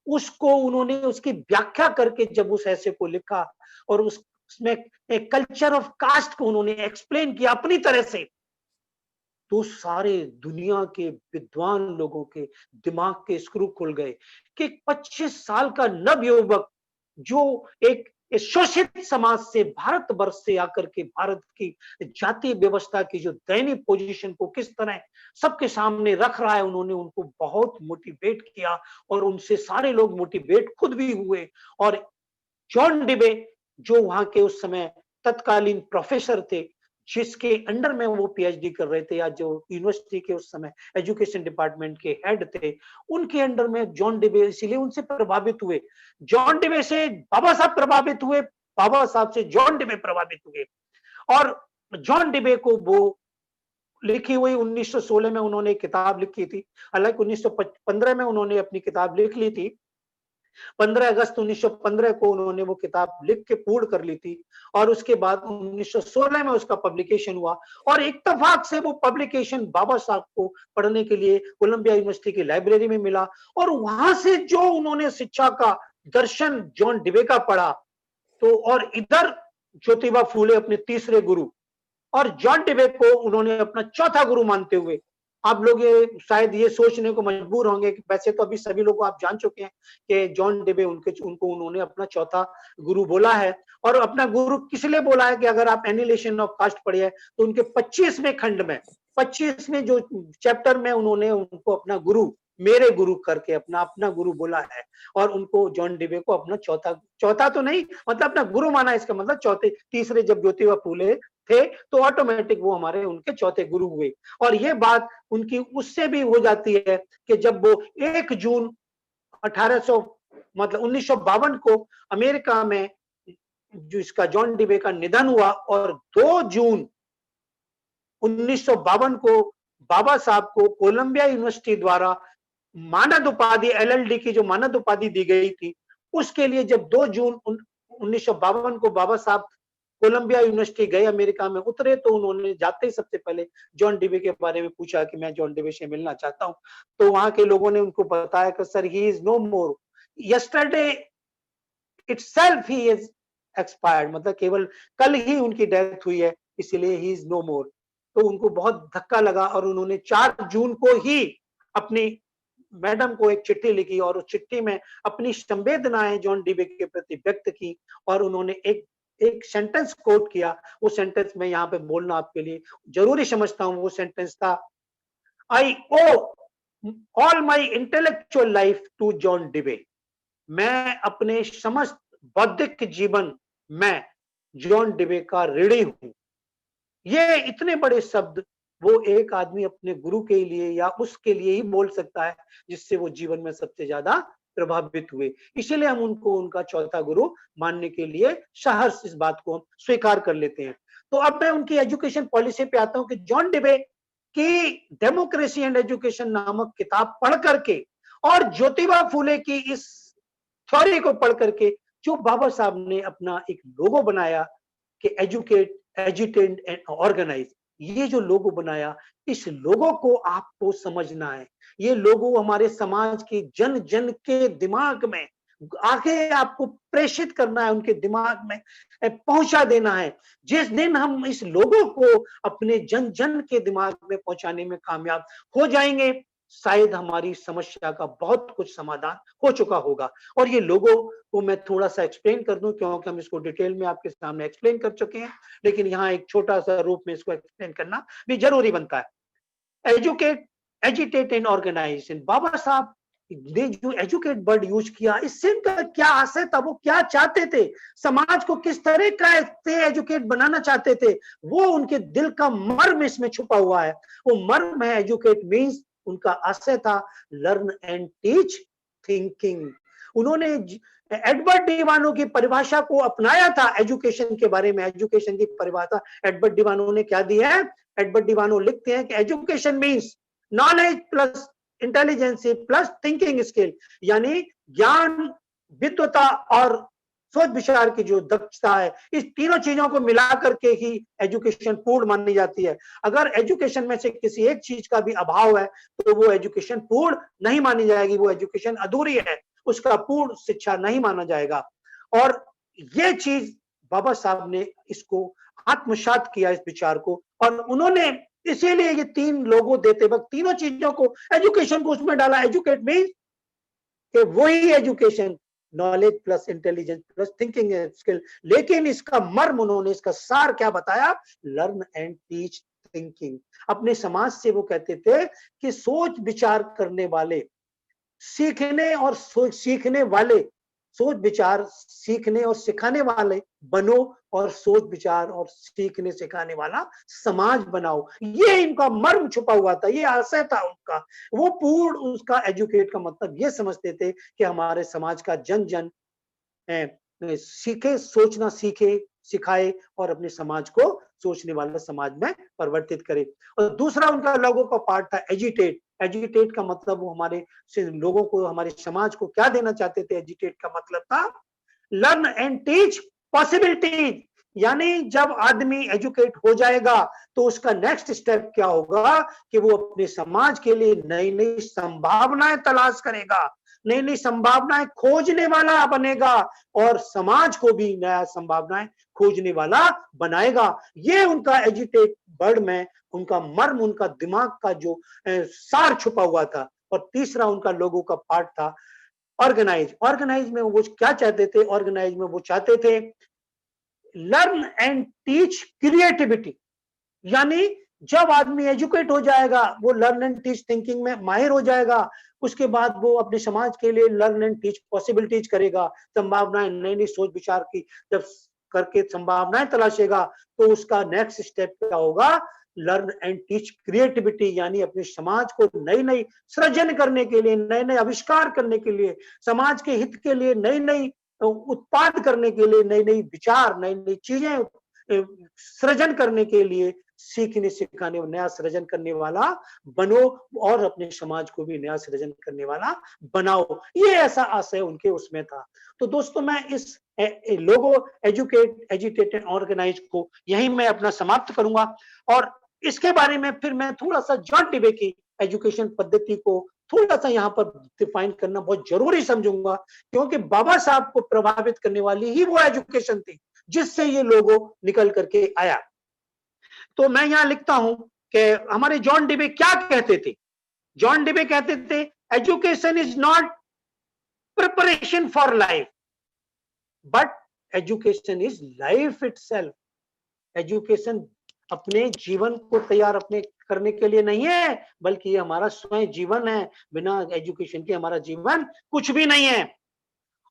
उसको उन्होंने, उसकी व्याख्या करके जब उस ऐसे को लिखा, और उसमें एक कल्चर ऑफ कास्ट को उन्होंने एक्सप्लेन किया अपनी तरह से, तो सारे दुनिया के विद्वान लोगों के दिमाग के स्क्रू खुल गए कि 25 साल का नवयुवक, जो एक शोषित समाज से, भारतवर्ष से आकर के भारत की जातीय व्यवस्था की जो दयनीय पोजीशन को किस तरह सबके सामने रख रहा है, उन्होंने उनको बहुत मोटिवेट किया, और उनसे सारे लोग मोटिवेट खुद भी हुए। और जॉन डिबे, जो वहां के उस समय तत्कालीन प्रोफेसर थे, जिसके अंडर में वो पीएचडी कर रहे थे, या जो यूनिवर्सिटी के उस समय एजुकेशन डिपार्टमेंट के हेड थे, उनके अंडर में जॉन डिबे, इसीलिए उनसे प्रभावित हुए। जॉन डिबे से बाबा साहब प्रभावित हुए, बाबा साहब से जॉन डिबे प्रभावित हुए। और जॉन डिबे को वो लिखी हुई 1916 में उन्होंने किताब लिखी थी, हालांकि 1915 में उन्होंने अपनी किताब लिख ली थी। 15 अगस्त 1915 को उन्होंने वो किताब लिख के पूर्ण कर ली थी, और उसके बाद 1916 में उसका पब्लिकेशन हुआ। और इत्तेफाक से वो पब्लिकेशन बाबा साहब को पढ़ने के लिए कोलंबिया यूनिवर्सिटी की लाइब्रेरी में मिला, और वहां से जो उन्होंने शिक्षा का दर्शन जॉन डिबे का पढ़ा, तो और इधर ज्योतिबा फूले अपने तीसरे गुरु, और जॉन डिबे को उन्होंने अपना चौथा गुरु मानते हुए, आप लोग ये शायद ये सोचने को मजबूर होंगे कि वैसे तो अभी सभी लोग आप जान चुके हैं कि जॉन डिबे उनको उन्होंने अपना चौथा गुरु बोला है। और अपना गुरु किस लिए बोला है, कि अगर आप एनिहिलेशन ऑफ कास्ट पढ़िए, तो उनके 25वें खंड में, 25वें जो चैप्टर में, उन्होंने उनको अपना गुरु, मेरे गुरु करके अपना अपना गुरु बोला है। और उनको जॉन डिबे को अपना चौथा तो नहीं, मतलब अपना गुरु माना, इसका मतलब चौथे, तीसरे जब ज्योतिबा फूले थे, तो ऑटोमेटिक वो हमारे उनके चौथे गुरु हुए। और ये बात उनकी उससे भी हो जाती है कि जब वो 1 जून 1800 मतलब 1952 को अमेरिका में जो इसका जॉन डिबे का निधन हुआ, और 2 जून 1952 को बाबा साहब को कोलंबिया यूनिवर्सिटी द्वारा मानद उपाधि, एलएलडी की जो मानद उपाधि दी गई थी, उसके लिए जब 2 जून 1952 को बाबा साहब कोलंबिया यूनिवर्सिटी गए, अमेरिका में उतरे, तो उन्होंने जाते ही सबसे पहले जॉन डिबे के बारे में पूछा कि मैं जॉन डिबे से मिलना चाहता हूं। तो वहां के लोगों ने उनको बताया कि sir, he is no more, yesterday itself he is expired, मतलब केवल कल ही उनकी डेथ हुई है, इसलिए ही इज नो मोर। तो उनको बहुत धक्का लगा, और उन्होंने 4 जून को ही अपनी मैडम को एक चिट्ठी लिखी, और उस चिट्ठी में अपनी संवेदनाएं जॉन डिबे के प्रति व्यक्त की। और उन्होंने एक एक सेंटेंस कोट किया, वो सेंटेंस मैं यहाँ पे बोलना आपके लिए जरूरी समझता हूँ। वो सेंटेंस था, I owe all my intellectual life to John Dewey, मैं अपने समस्त बौद्धिक जीवन में जॉन डिबे का ऋणी हूं। ये इतने बड़े शब्द वो एक आदमी अपने गुरु के लिए या उसके लिए ही बोल सकता है, जिससे वो जीवन में सबसे ज्यादा प्रभावित हुए। इसीलिए हम उनको उनका चौथा गुरु मानने के लिए सहर्ष इस बात को हम स्वीकार कर लेते हैं। तो अब मैं उनकी एजुकेशन पॉलिसी पे आता हूं कि जॉन डिबे की डेमोक्रेसी एंड एजुकेशन नामक किताब पढ़ करके और ज्योतिबा फूले की इस थ्योरी को पढ़ करके जो बाबा साहब ने अपना एक लोगो बनाया कि एजुकेट, एजिटेट एंड ऑर्गेनाइज, ये जो लोगो बनाया, इस लोगो को आपको समझना है। ये लोगो हमारे समाज के जन जन के दिमाग में आगे आपको प्रेषित करना है, उनके दिमाग में पहुंचा देना है। जिस दिन हम इस लोगो को अपने जन जन के दिमाग में पहुंचाने में कामयाब हो जाएंगे, शायद हमारी समस्या का बहुत कुछ समाधान हो चुका होगा। और ये लोगों को मैं थोड़ा सा एक्सप्लेन कर दूं, क्योंकि हम इसको डिटेल में आपके सामने एक्सप्लेन कर चुके हैं, लेकिन यहाँ एक छोटा सा रूप में इसको एक्सप्लेन करना भी जरूरी बनता है। एजुकेट, एजिटेट एंड ऑर्गेनाइजेशन, बाबा साहब ने जो एजुकेट वर्ड यूज किया, इससे इनका क्या आशय था, वो क्या चाहते थे, समाज को किस तरह का से एजुकेट बनाना चाहते थे, वो उनके दिल का मर्म इसमें छुपा हुआ है। वो मर्म है एजुकेट मीन्स, उनका आशय था लर्न एंड टीच थिंकिंग। उन्होंने एडवर्ड डिवानो की परिभाषा को अपनाया था एजुकेशन के बारे में। एजुकेशन की परिभाषा एडवर्ड डिवानो ने क्या दी है? एडवर्ड डिवानो लिखते हैं कि education means knowledge plus intelligence plus thinking skill, यानी ज्ञान, विद्वता और सोच विचार की जो दक्षता है, इस तीनों चीजों को मिलाकर के ही एजुकेशन पूर्ण मानी जाती है। अगर एजुकेशन में से किसी एक चीज का भी अभाव है तो वो एजुकेशन पूर्ण नहीं मानी जाएगी, वो एजुकेशन अधूरी है, उसका पूर्ण शिक्षा नहीं माना जाएगा। और ये चीज बाबा साहब ने इसको आत्मसात किया इस विचार को, और उन्होंने इसीलिए ये तीन लोगों देते वक्त तीनों चीजों को, एजुकेशन को उसमें डाला। एजुकेट मीन्स कि वही education knowledge plus intelligence plus thinking skill, लेकिन इसका मर्म उन्होंने, इसका सार क्या बताया? Learn and teach thinking. अपने समाज से वो कहते थे कि सोच विचार करने वाले, सीखने और सीखने वाले, सोच विचार सीखने और सिखाने वाले बनो, और सोच विचार और सीखने सिखाने वाला समाज बनाओ। ये इनका मर्म छुपा हुआ था, ये आशय था उनका। वो पूर्ण उसका एजुकेट का मतलब ये समझते थे कि हमारे समाज का जन जन सीखे, सोचना सीखे, सिखाए और अपने समाज को सोचने वाला समाज में परिवर्तित करे। और दूसरा उनका लोगों का पार्ट था एजिटेट। एजिटेट का मतलब वो हमारे लोगों को, हमारे समाज को क्या देना चाहते थे? एजिटेट का मतलब था लर्न एंड टीच पॉसिबिलिटीज, यानी जब आदमी एजुकेट हो जाएगा तो उसका नेक्स्ट स्टेप क्या होगा कि वो अपने समाज के लिए नई नई संभावनाएं तलाश करेगा, नई नई संभावनाएं खोजने वाला बनेगा और समाज को भी नया संभावनाएं खोजने वाला बनाएगा। ये उनका एजुकेट वर्ड में उनका मर्म, उनका दिमाग का जो सार छुपा हुआ था। और तीसरा उनका लोगों का पार्ट था ऑर्गेनाइज। ऑर्गेनाइज में वो क्या चाहते थे? ऑर्गेनाइज में वो चाहते थे लर्न एंड टीच क्रिएटिविटी, यानी जब आदमी एजुकेट हो जाएगा, वो लर्न एंड टीच थिंकिंग में माहिर हो जाएगा, उसके बाद वो अपने समाज के लिए लर्न एंड टीच पॉसिबिलिटीज करेगा, संभावनाएं, नई नई सोच विचार की जब करके संभावनाएं तलाशेगा तो उसका नेक्स्ट स्टेप क्या होगा? लर्न एंड टीच क्रिएटिविटी, यानी अपने समाज को नई नई सृजन करने के लिए, नए नए आविष्कार करने के लिए, समाज के हित के लिए नई नई उत्पाद करने के लिए, नई नई विचार, नई नई चीजें सृजन करने के लिए सीखने सिखाने, नया सृजन करने वाला बनो और अपने समाज को भी नया सृजन करने वाला बनाओ। ये ऐसा आशय उनके उसमें था। तो दोस्तों, मैं इस लोगो एजुकेट, एजिटेट एंड ऑर्गेनाइज को यही मैं अपना समाप्त करूंगा, और इसके बारे में फिर मैं थोड़ा सा जॉन डिबे की एजुकेशन पद्धति को थोड़ा सा यहाँ पर डिफाइन करना बहुत जरूरी समझूंगा, क्योंकि बाबा साहब को प्रभावित करने वाली ही वो एजुकेशन थी जिससे ये लोगो निकल करके आया। तो मैं यहां लिखता हूं कि हमारे जॉन डिबे क्या कहते थे? जॉन डिबे कहते थे education is not preparation for life but education is life itself. Education अपने जीवन को तैयार अपने करने के लिए नहीं है, बल्कि ये हमारा स्वयं जीवन है। बिना एजुकेशन के हमारा जीवन कुछ भी नहीं है।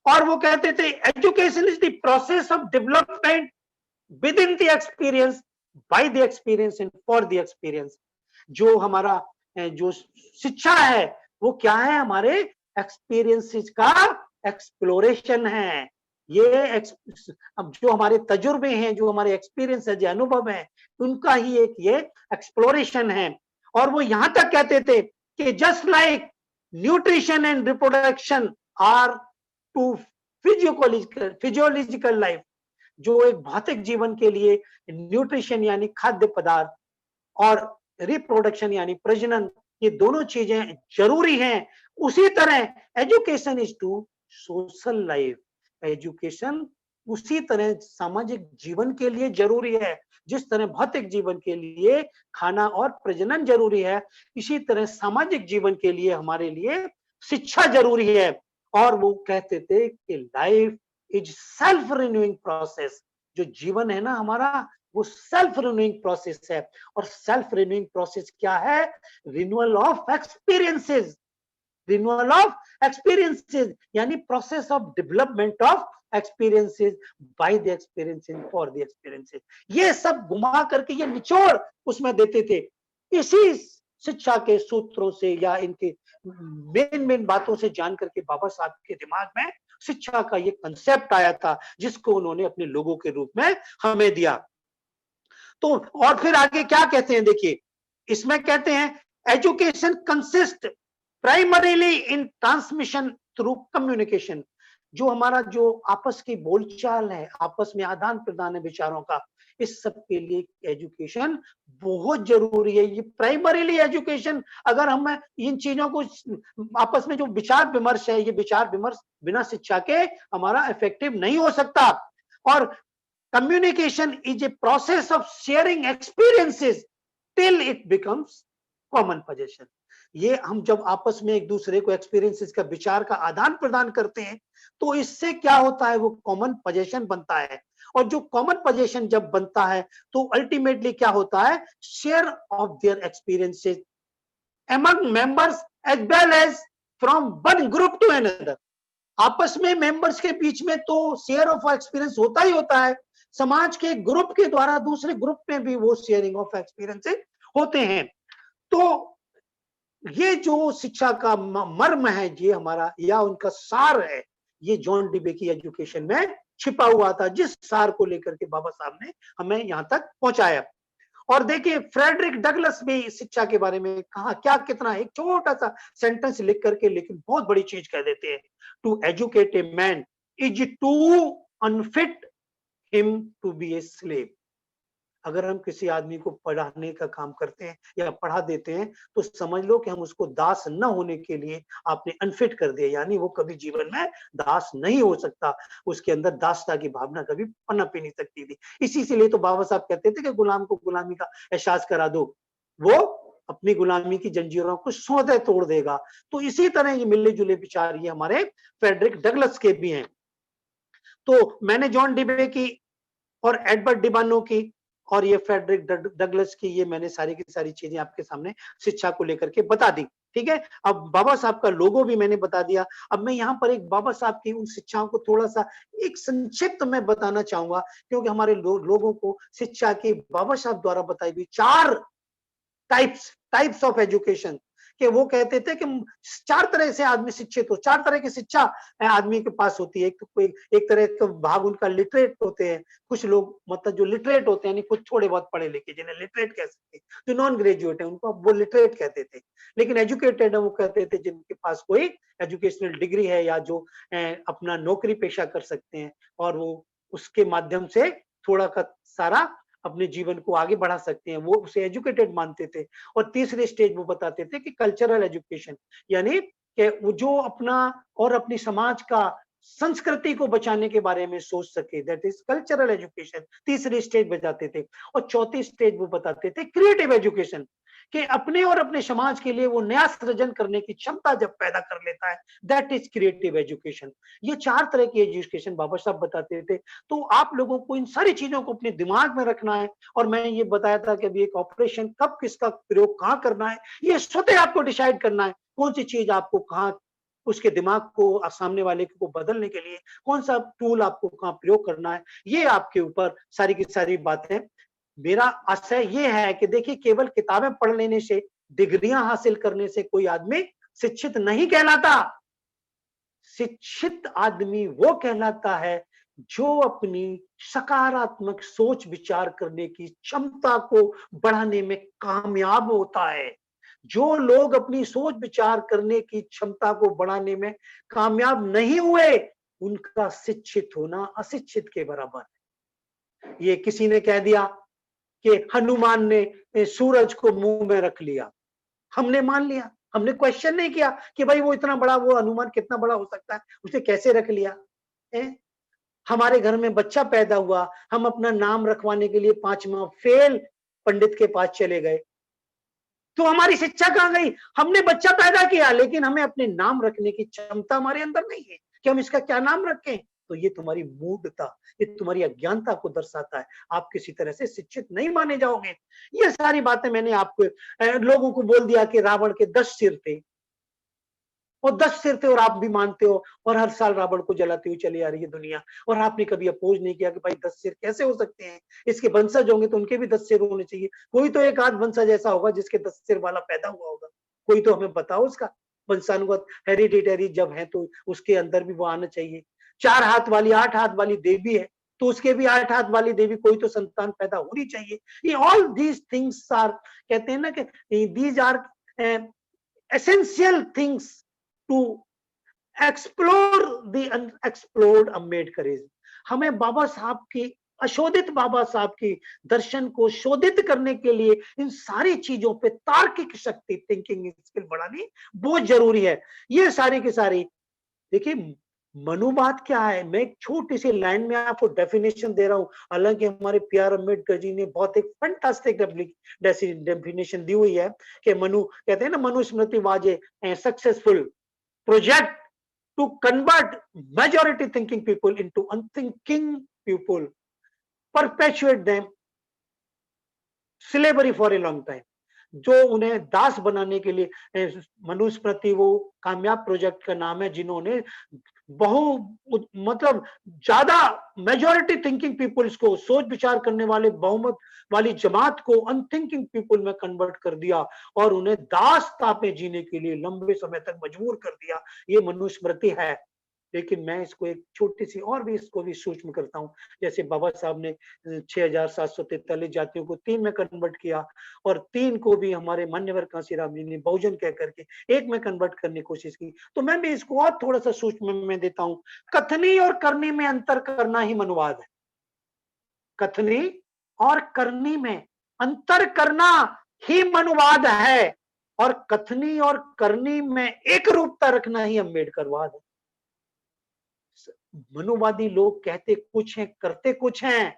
और वो कहते थे education is the process of development with in the experience, by the experience and for the experience. जो हमारा जो शिक्षा है वो क्या है? हमारे एक्सपीरियंसेस का एक्सप्लोरेशन है। अब जो हमारे तजुर्बे हैं, जो हमारे एक्सपीरियंस है, जो अनुभव है, उनका ही एक ये एक्सप्लोरेशन है। और वो यहां तक कहते थे कि just like nutrition and reproduction are to physiological life, जो एक भौतिक जीवन के लिए न्यूट्रिशन यानी खाद्य पदार्थ और रिप्रोडक्शन यानी प्रजनन, ये दोनों चीजें जरूरी हैं, उसी तरह education is to social life. Education उसी तरह सामाजिक जीवन के लिए जरूरी है। जिस तरह भौतिक जीवन के लिए खाना और प्रजनन जरूरी है, इसी तरह सामाजिक जीवन के लिए हमारे लिए शिक्षा जरूरी है। और वो कहते थे कि life is self renewing process. जो जीवन है ना हमारा, वो सेल्फ रिन्यूइंग प्रोसेस है। और सेल्फ रिन्यूइंग प्रोसेस क्या है? Renewal of experiences. Renewal of experiences यानी process of development of experiences by the experiences for the experiences. ये सब घुमा करके ये निचोड़ उसमें देते थे। इसी शिक्षा के सूत्रों से या इनके मेन बातों से जान करके बाबा साहब के दिमाग में शिक्षा का ये कंसेप्ट आया था, जिसको उन्होंने अपने लोगों के रूप में हमें दिया। तो और फिर आगे क्या कहते हैं, देखिए इसमें कहते हैं education consist primarily in transmission through communication. जो हमारा जो आपस की बोलचाल है, आपस में आदान प्रदान है विचारों का, इस सब के लिए एजुकेशन बहुत जरूरी है। ये प्राइमरीली एजुकेशन, अगर हम इन चीजों को आपस में जो विचार विमर्श है, ये विचार विमर्श बिना शिक्षा के हमारा इफेक्टिव नहीं हो सकता। और communication is a process of sharing experiences till it becomes common possession. ये हम जब आपस में एक दूसरे को एक्सपीरियंसेस का विचार का आदान प्रदान करते हैं, तो इससे क्या होता है, वो कॉमन पोजेशन बनता है। और जो कॉमन पोजेशन जब बनता है, तो अल्टीमेटली क्या होता है, share of their experiences among members as well as from one group to another। आपस में मेंबर्स के बीच में तो शेयर ऑफ एक्सपीरियंस होता ही होता है, समाज के ग्रुप के द्वारा दूसरे ग्रुप में भी वो शेयरिंग ऑफ एक्सपीरियंस होते हैं। तो ये जो शिक्षा का मर्म है, ये हमारा या उनका सार है, ये जॉन डीबे की एजुकेशन में छिपा हुआ था, जिस सार को लेकर के बाबा साहब ने हमें यहां तक पहुंचाया। और देखिए फ्रेडरिक डगलस भी शिक्षा के बारे में कहा, क्या कितना एक छोटा सा सेंटेंस लिख करके लेकिन बहुत बड़ी चीज कह देते हैं। To educate a man is to unfit him to be a slave. अगर हम किसी आदमी को पढ़ाने का काम करते हैं या पढ़ा देते हैं, तो समझ लो कि हम उसको दास न होने के लिए आपने अनफिट कर दिया, यानी वो कभी जीवन में दास नहीं हो सकता, उसके अंदर दासता की भावना कभी पनप ही नहीं सकती थी। इसी से लिए तो बाबा साहब कहते थे कि गुलाम को गुलामी का एहसास करा दो, वो अपनी गुलामी की जंजीरों को स्वतः तोड़ देगा। तो इसी तरह ये मिले जुले विचार ये हमारे फ्रेडरिक डगलस के भी हैं। तो मैंने जॉन डीबे की और एडवर्ड डिबानो की और ये फ्रेडरिक डगलस की, ये मैंने सारी की सारी चीजें आपके सामने शिक्षा को लेकर के बता दी। ठीक है, अब बाबा साहब का लोगो भी मैंने बता दिया। अब मैं यहाँ पर एक बाबा साहब की उन शिक्षाओं को थोड़ा सा एक संक्षिप्त में बताना चाहूंगा, क्योंकि हमारे लोगों को शिक्षा की बाबा साहब द्वारा बताई हुई 4 टाइप्स ऑफ एजुकेशन, कि वो कहते थे कि 4 तरह से आदमी शिक्षित हो, 4 तरह की शिक्षा आदमी के पास होती है। एक तरह का भाग उनका लिटरेट होते हैं, कुछ लोग मतलब जो लिटरेट होते हैं, यानी कुछ थोड़े बहुत पढ़े लिखे जिन्हें लिटरेट कह सकते हैं, जो नॉन ग्रेजुएट है उनको वो लिटरेट कहते थे। लेकिन एजुकेटेड वो कहते थे जिनके पास कोई एजुकेशनल डिग्री है या जो अपना नौकरी पेशा कर सकते हैं, और वो उसके माध्यम से थोड़ा का सारा अपने जीवन को आगे बढ़ा सकते हैं, वो उसे एजुकेटेड मानते थे। और तीसरे स्टेज वो बताते थे कि कल्चरल एजुकेशन, यानी कि वो जो अपना और अपनी समाज का संस्कृति को बचाने के बारे में सोच सके, दैट इज कल्चरल एजुकेशन, तीसरी स्टेज बताते थे। और चौथी स्टेज वो बताते थे क्रिएटिव एजुकेशन, कि अपने और अपने समाज के लिए वो नया सृजन करने की क्षमता जब पैदा कर लेता है, दैट इज क्रिएटिव एजुकेशन। ये 4 तरह की एजुकेशन बाबा साहब बताते थे। तो आप लोगों को इन सारी चीजों को अपने दिमाग में रखना है। और मैं ये बताया था कि अभी एक ऑपरेशन कब किसका प्रयोग कहाँ करना है, ये स्वतः आपको डिसाइड करना है, कौन सी चीज आपको कहाँ, उसके दिमाग को सामने वाले को बदलने के लिए कौन सा टूल आपको कहाँ प्रयोग करना है, ये आपके ऊपर सारी की सारी बातें। मेरा आशय ये है कि देखिए, केवल किताबें पढ़ लेने से, डिग्रियां हासिल करने से कोई आदमी शिक्षित नहीं कहलाता। शिक्षित आदमी वो कहलाता है जो अपनी सकारात्मक सोच विचार करने की क्षमता को बढ़ाने में कामयाब होता है। जो लोग अपनी सोच विचार करने की क्षमता को बढ़ाने में कामयाब नहीं हुए, उनका शिक्षित होना अशिक्षित के बराबर है। ये किसी ने कह दिया कि हनुमान ने सूरज को मुंह में रख लिया, हमने मान लिया, हमने क्वेश्चन नहीं किया कि भाई वो इतना बड़ा, वो हनुमान कितना बड़ा हो सकता है, उसने कैसे रख लिया है? हमारे घर में बच्चा पैदा हुआ, हम अपना नाम रखवाने के लिए 5वां फेल पंडित के पास चले गए, तो हमारी शिक्षा कहां गई? हमने बच्चा पैदा किया लेकिन हमें अपने नाम रखने की क्षमता हमारे अंदर नहीं है कि हम इसका क्या नाम रखें। तो ये तुम्हारी मूढ़ता, ये तुम्हारी अज्ञानता को दर्शाता है। आप किसी तरह से शिक्षित नहीं माने जाओगे। ये सारी बातें मैंने आपको लोगों को बोल दिया कि रावण के 10 सिर थे, वो 10 सिर थे और आप भी मानते हो, और हर साल रावण को जलाती हुई चली आ रही है दुनिया, और आपने कभी अपोज नहीं किया कि भाई 10 सिर कैसे हो सकते हैं, इसके वंशज होंगे तो उनके भी 10 सिर होने चाहिए। कोई तो एक आध वंशज ऐसा होगा जिसके 10 सिर वाला पैदा हुआ होगा, कोई तो हमें बताओ उसका वंशानुगत हेरिडिटरी जब है तो उसके अंदर भी वो आना चाहिए। 4 हाथ वाली 8 हाथ वाली देवी है तो उसके भी 8 हाथ वाली देवी कोई तो संतान पैदा होनी चाहिए। ये ऑल दीज थिंग्स आर, कहते हैं ना कि these are essential things to explore the unexplored Ambedkarism. हमें बाबा साहब की, अशोधित बाबा साहब की दर्शन को शोधित करने के लिए इन सारी चीजों पे तार्किक शक्ति, थिंकिंग स्किल बढ़ानी बहुत जरूरी है। ये सारी की सारी, देखिए मनुवाद क्या है, मैं एक छोटी सी लाइन में आपको डेफिनेशन दे रहा हूं, हालांकि हमारे पीआर अम्बेडकर जी ने बहुत एक फैंटास्टिक डेफिनेशन दी हुई है कि मनु, कहते हैं ना, मनुस्मृतिवाद a successful project to convert majority thinking people into unthinking people, perpetuate them slavery for a long time। जो उन्हें दास बनाने के लिए मनुस्मृति वो कामयाब प्रोजेक्ट का नाम है, जिन्होंने बहु मतलब ज्यादा मेजोरिटी थिंकिंग पीपल्स को, सोच विचार करने वाले बहुमत वाली जमात को अनथिंकिंग पीपल में कन्वर्ट कर दिया और उन्हें दासता पे जीने के लिए लंबे समय तक मजबूर कर दिया। ये मनुस्मृति है। लेकिन मैं इसको एक छोटी सी और भी इसको भी सूक्ष्म करता हूँ। जैसे बाबा साहब ने 6,743 जातियों को 3 में कन्वर्ट किया और 3 को भी हमारे मान्यवर कांसीराम जी ने बहुजन कह करके 1 में कन्वर्ट करने की कोशिश की। तो मैं भी इसको और थोड़ा सा सूक्ष्म में देता हूँ। कथनी और करनी में अंतर करना ही मनुवाद है। कथनी और करनी में अंतर करना ही मनुवाद है, और कथनी और करनी में एक रूपता रखना ही अम्बेडकरवाद है। मनुवादी लोग कहते कुछ हैं, करते कुछ हैं,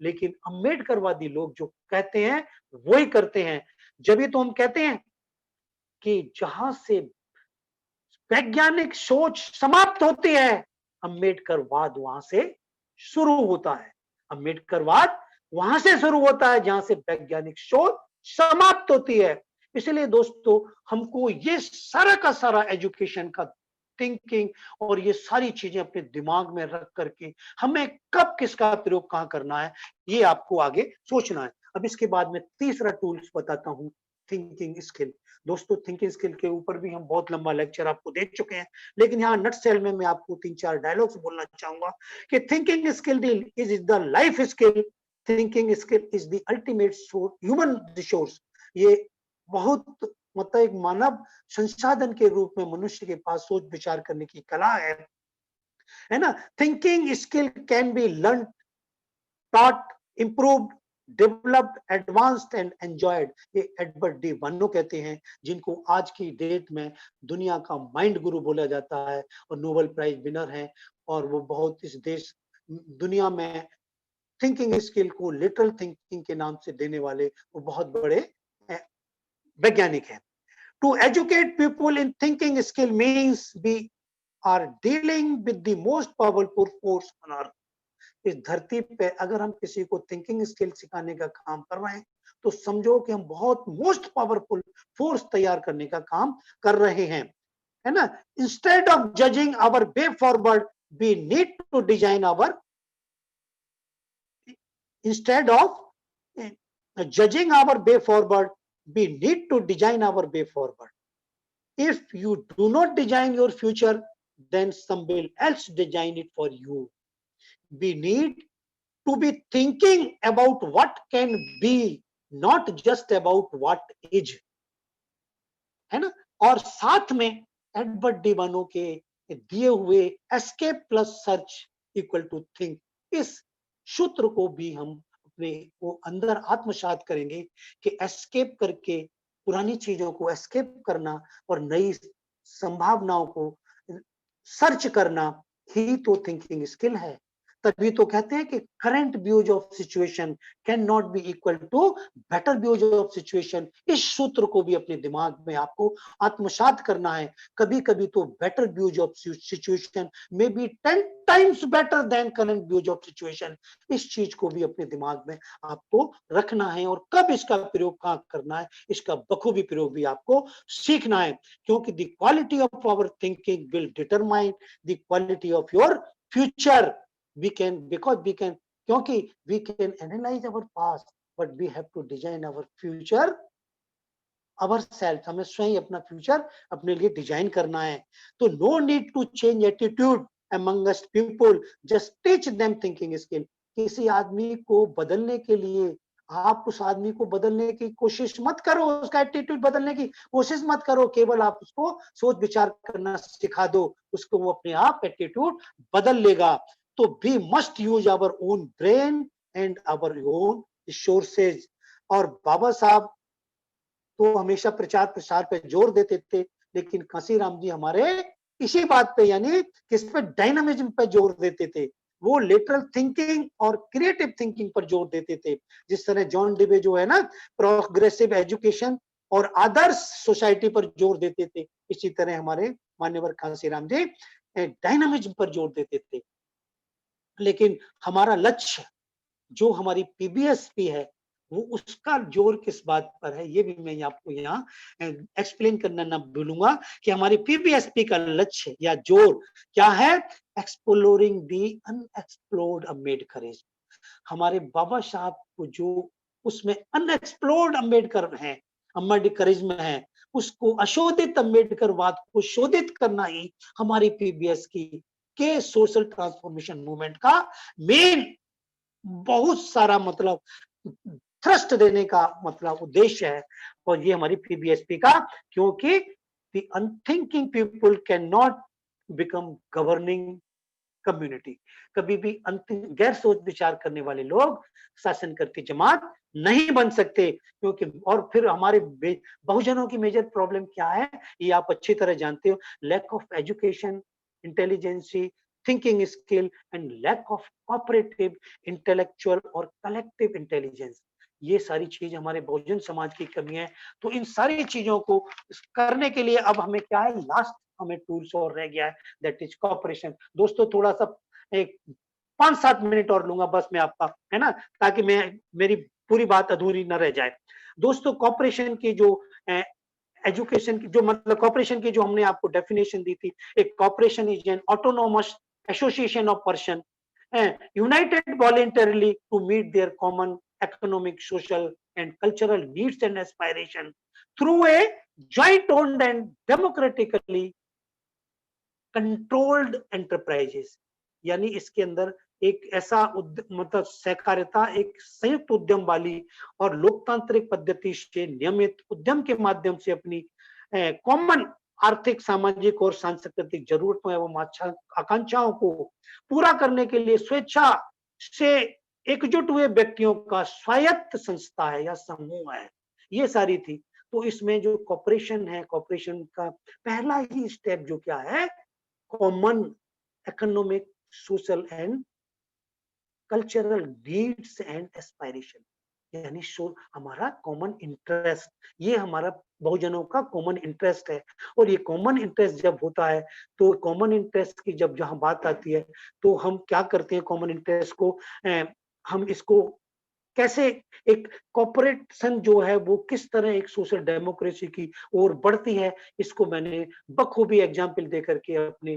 लेकिन अम्बेडकरवादी लोग जो कहते हैं वही करते हैं। जब ये तो हम कहते हैं कि जहां से वैज्ञानिक सोच समाप्त होती है, अम्बेडकरवाद वहां से शुरू होता है। अम्बेडकरवाद वहां से शुरू होता है जहां से वैज्ञानिक सोच समाप्त होती है। इसलिए दोस्तों, हमको ये सारा का सारा एजुकेशन का थिंकिंग और ये सारी चीजें अपने दिमाग में रख करके हमें कब किसका प्रयोग कहां करना है, ये आपको आगे सोचना है। अब इसके बाद में तीसरा टूल्स बताता हूं, थिंकिंग स्किल। दोस्तों, थिंकिंग स्किल के ऊपर भी हम बहुत लंबा लेक्चर आपको दे चुके हैं, लेकिन यहाँ नटसेल में मैं आपको 3-4 डायलॉग्स बोलना चाहूंगा कि thinking skill is the life skill, thinking skill is the ultimate human resource. ये बहुत मतलब एक मानव संसाधन के रूप में मनुष्य के पास सोच विचार करने की कला है ना। Thinking skill can be learn, taught, improved, developed, advanced and enjoyed। ये एडवर्ड डी वानो कहते हैं, जिनको आज की डेट में दुनिया का माइंड गुरु बोला जाता है और नोबेल प्राइज विनर हैं। और वो बहुत इस देश दुनिया में थिंकिंग स्किल को लिटरल थिंकिंग के नाम से देने वाले वो बहुत बड़े वैज्ञानिक हैं। To educate people in thinking skill means we are dealing with the most powerful force on earth. इस धरती पे अगर हम किसी को थिंकिंग स्किल सिखाने का काम कर रहे हैं तो समझो कि हम बहुत मोस्ट पावरफुल फोर्स तैयार करने का काम कर रहे हैं, है ना। Instead of judging our way forward we need to design our, instead of judging our way forward we need to design our way forward. If you do not design your future, then somebody else design it for you. We need to be thinking about what can be, not just about what is, है ना। और साथ में Edward डिवानो के दिए हुए escape plus search equal to think, इस सूत्र को भी हम अपने को अंदर आत्मसात करेंगे कि एस्केप करके पुरानी चीजों को एस्केप करना और नई संभावनाओं को सर्च करना ही तो थिंकिंग स्किल है। तभी तो कहते हैं कि current views of situation can not be equal to better views of situation. इस सूत्र को भी अपने दिमाग में आपको आत्मसात करना है। कभी कभी तो better views of situation may be 10 times better than current views of situation. इस चीज को भी अपने दिमाग में आपको रखना है और कब इसका प्रयोग कहाँ करना है, इसका बखूबी प्रयोग भी आपको सीखना है, क्योंकि the quality of our thinking will determine the quality of your future. We can, because we can, क्योंकि we can analyze our past, but we have to design our future ourselves। हमें स्वयं अपना फ्यूचर अपने लिए design करना है। तो no need to change attitude amongst people, just teach them thinking skill। किसी आदमी को बदलने के लिए आप उस आदमी को बदलने की कोशिश मत करो, उसका एटीट्यूड बदलने की कोशिश मत करो, केवल आप उसको सोच विचार करना सिखा दो, उसको वो अपने आप एटीट्यूड बदल लेगा। तो we must use our own brain and our own resources. और बाबा साहब तो हमेशा प्रचार प्रसार पे जोर देते थे, लेकिन कांसीराम जी हमारे इसी बात पे, यानी किस पे, डायनामिज्म पे जोर देते थे। वो लेटरल थिंकिंग और क्रिएटिव थिंकिंग पर जोर देते थे। जिस तरह जॉन डिवे जो है ना, प्रोग्रेसिव एजुकेशन और आदर्श सोसाइटी पर जोर देते थे, इसी तरह हमारे मान्यवर कांसीराम जी डायनामिज्म पर जोर देते थे। लेकिन हमारा लक्ष्य जो हमारी पीबीएसपी है, वो उसका जोर किस बात पर है, ये भी मैं आपको यहाँ एक्सप्लेन करना ना भूलूंगा कि हमारी पीबीएसपी का लक्ष्य या जोर क्या है। एक्सप्लोरिंग दी अनएक्सप्लोर्ड अम्बेडकर। हमारे बाबा साहब को जो उसमें अनएक्सप्लोर्ड अम्बेडकर है, अम्बेडकरिज्म है, उसको अशोधित अम्बेडकरवाद को शोधित करना ही हमारी पीबीएस की के सोशल ट्रांसफॉर्मेशन मूवमेंट का मेन बहुत सारा मतलब थ्रस्ट देने का मतलब उद्देश्य है। और ये हमारी पीबीएसपी का, क्योंकि the unthinking people can not become governing community. कभी भी गैर सोच विचार करने वाले लोग शासन करती जमात नहीं बन सकते, क्योंकि और फिर हमारे बहुजनों की मेजर प्रॉब्लम क्या है, ये आप अच्छी तरह जानते हो। Lack of education, intelligency, thinking skill and lack of cooperative, intellectual और कलेक्टिव इंटेलिजेंस। ये सारी चीज हमारे बहुजन समाज की कमी है। तो इन सारी चीजों को करने के लिए अब हमें क्या है, लास्ट हमें टूल्स और रह गया है, दैट इज कॉपरेशन। दोस्तों थोड़ा सा एक 5-7 मिनट और लूंगा बस मैं आपका, है ना, ताकि मैं मेरी पूरी बात अधूरी न रह जाए। दोस्तों कॉपरेशन की जो एजुकेशन की जो मतलब कॉपरेशन की जो हमने आपको डेफिनेशन दी थी, एक cooperation is an autonomous association of person united voluntarily to meet their common economic, social and cultural needs and aspiration through a joint owned and democratically controlled enterprises। यानी इसके अंदर एक ऐसा मतलब सहकारिता, एक संयुक्त उद्यम वाली और लोकतांत्रिक पद्धति से नियमित उद्यम के माध्यम से अपनी कॉमन आर्थिक, सामाजिक और सांस्कृतिक जरूरतों एवं आकांक्षाओं को पूरा करने के लिए स्वेच्छा से एकजुट हुए व्यक्तियों का स्वायत्त संस्था है या समूह है। ये सारी थी। तो इसमें जो कॉपरेशन है, कॉपरेशन का पहला ही स्टेप जो क्या है, common economic, social and cultural needs and aspiration, यानी हमारा कॉमन इंटरेस्ट, ये हमारा बहुजनों का कॉमन इंटरेस्ट है। और ये कॉमन इंटरेस्ट जब होता है, तो कॉमन इंटरेस्ट की जब जहां बात आती है, तो हम क्या करते हैं, कॉमन इंटरेस्ट को हम इसको कैसे, एक कॉपरेशन जो है वो किस तरह एक सोशल डेमोक्रेसी की ओर बढ़ती है, इसको मैंने बखूबी एग्जाम्पल दे करके अपने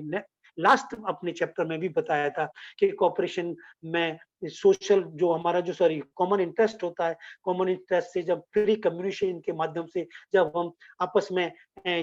लास्ट अपने चैप्टर में भी बताया था कि कॉपरेशन में सोशल जो हमारा जो सॉरी कॉमन इंटरेस्ट होता है, कॉमन इंटरेस्ट से जब फ्री कम्युनिकेशन के माध्यम से जब हम आपस में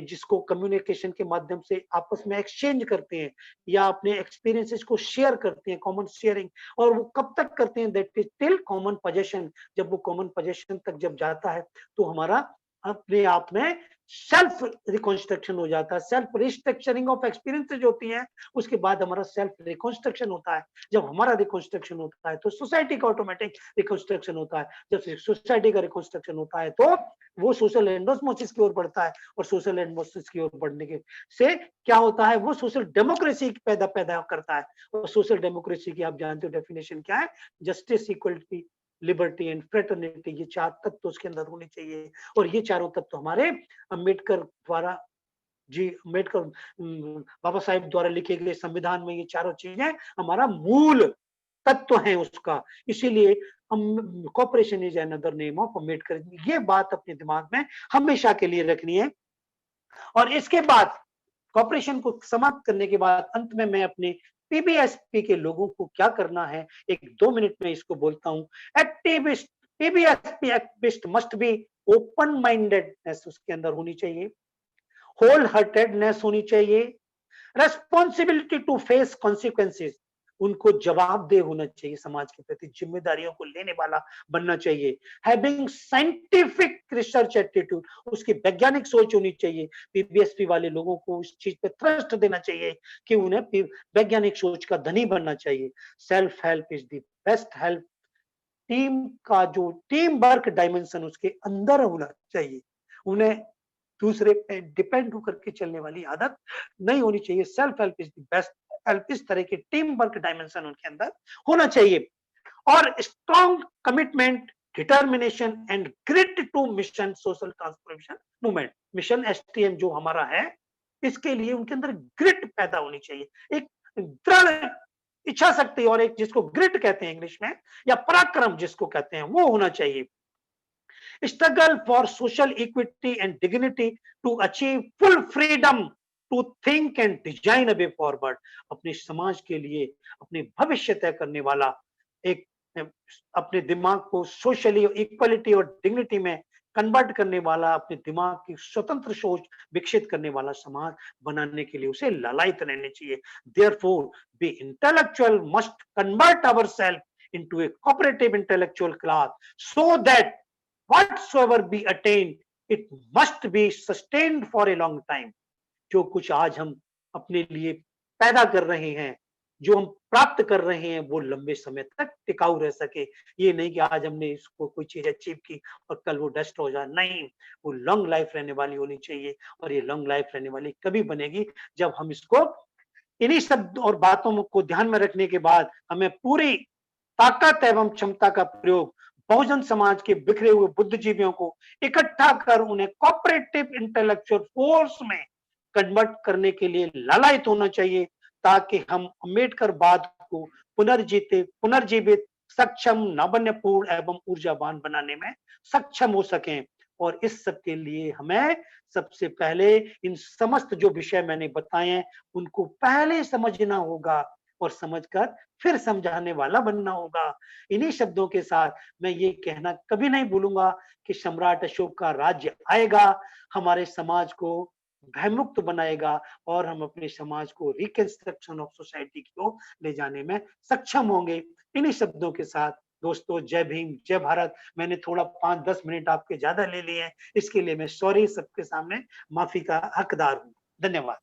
जिसको कम्युनिकेशन के माध्यम से आपस में एक्सचेंज करते हैं या अपने एक्सपीरियंसेस को शेयर करते हैं, कॉमन शेयरिंग, और वो कब तक करते हैं, that is till common possession. जब वो कॉमन पोजेशन तक जब जाता है तो हमारा अपने आप में सेल्फ रिकंस्ट्रक्शन हो जाता है, सेल्फ रिस्ट्रक्चरिंग ऑफ एक्सपीरियंसेस होती है, उसके बाद हमारा सेल्फ रिकंस्ट्रक्शन होता है। जब हमारा रिकंस्ट्रक्शन होता है तो सोसाइटी का ऑटोमेटिक रिकंस्ट्रक्शन होता है। जब सोसाइटी का रिकंस्ट्रक्शन होता है तो वो सोशल एंडोस्मोसिस की ओर बढ़ता है, और सोशल एंडोस्मोसिस की ओर बढ़ने के से क्या होता है, वो सोशल डेमोक्रेसी पैदा करता है। और सोशल डेमोक्रेसी की आप जानते हो डेफिनेशन क्या है, justice, equality, liberty and fraternity, ये चार तत्व उसके अंदर होने चाहिए। और ये चारों तत्व हमारे अम्बेडकर द्वारा जी अम्बेडकर बाबा साहेब द्वारा लिखे गए संविधान में ये चारों चीजें हमारा मूल तत्व है उसका। इसीलिए cooperation is another name of Ambedkar. ये बात अपने दिमाग में हमेशा के लिए रखनी है। और इसके बाद कॉपरेशन को समाप्त करने के बाद अंत में मैं अपने पीबीएसपी के लोगों को क्या करना है, एक 2 मिनट में इसको बोलता हूं। Activist, PBSP activist must be open mindedness उसके अंदर होनी चाहिए, होल हार्टेडनेस होनी चाहिए, रेस्पॉन्सिबिलिटी टू फेस कॉन्सिक्वेंसेस, उनको जवाबदेह होना चाहिए, समाज के प्रति जिम्मेदारियों को लेने वाला बनना चाहिए, हैविंग साइंटिफिक रिसर्च एटीट्यूड, उसकी वैज्ञानिक सोच होनी चाहिए। पीबीएसपी वाले लोगों को उस चीज पे थ्रस्ट देना चाहिए कि उन्हें वैज्ञानिक सोच का धनी बनना चाहिए। Self help is the best help, team का जो टीम वर्क डायमेंशन उसके अंदर होना चाहिए, उन्हें दूसरे पे डिपेंड होकर के चलने वाली आदत नहीं होनी चाहिए। Self help is the best help, इस तरह के टीम वर्क डायमेंशन उनके अंदर होना चाहिए। और strong commitment, determination and grit to mission social transformation movement, mission STM जो हमारा है, इसके लिए उनके अंदर ग्रिट पैदा होनी चाहिए, एक दृढ़ इच्छा शक्ति, और एक जिसको ग्रिट कहते हैं इंग्लिश में, या पराक्रम जिसको कहते हैं, वो होना चाहिए। struggle for social equity and dignity to achieve full freedom to think and design a way forward, अपने समाज के लिए अपने भविष्य तय करने वाला एक अपने दिमाग को सोशली इक्वलिटी और डिग्निटी में कन्वर्ट करने वाला, अपने दिमाग की स्वतंत्र सोच विकसित करने वाला समाज बनाने के लिए उसे लालायित रहने चाहिए। Therefore, we intellectual must convert ourselves into a cooperative intellectual class so that whatsoever be attained, it must be sustained for a long time. जो कुछ आज हम अपने लिए पैदा कर रहे हैं, जो हम प्राप्त कर रहे हैं, वो लंबे समय तक टिकाऊ रह सके। ये नहीं कि आज हमने इसको कोई चीज अचीव की और कल वो डस्ट हो जाए, नहीं, वो लॉन्ग लाइफ रहने वाली होनी चाहिए। और ये लॉन्ग लाइफ रहने वाली कभी बनेगी जब हम इसको इन्हीं सब और बातों को ध्यान में रखने के बाद हमें पूरी ताकत एवं क्षमता का प्रयोग बहुजन समाज के बिखरे हुए बुद्धिजीवियों को इकट्ठा कर उन्हें कोऑपरेटिव इंटेलेक्चुअल फोर्स में कन्वर्ट करने के लिए लालायित होना चाहिए, ताकि हम अम्बेडकरवाद को पुनर्जीवित, सक्षम, नावीन्यपूर्ण एवं ऊर्जावान बनाने में सक्षम हो सकें। और इस सब के लिए हमें सबसे पहले इन समस्त जो विषय मैंने बताए हैं उनको पहले समझना होगा, और समझकर फिर समझाने वाला बनना होगा। इन्हीं शब्दों के साथ मैं ये कहना कभी नहीं भूलूंगा कि सम्राट अशोक का राज्य आएगा, हमारे समाज को भयमुक्त बनाएगा, और हम अपने समाज को रिकंस्ट्रक्शन ऑफ सोसाइटी की ओर ले जाने में सक्षम होंगे। इन्हीं शब्दों के साथ दोस्तों, जय भीम, जय भारत। मैंने थोड़ा 5-10 मिनट आपके ज्यादा ले लिए हैं, इसके लिए मैं सॉरी, सबके सामने माफी का हकदार हूँ। धन्यवाद।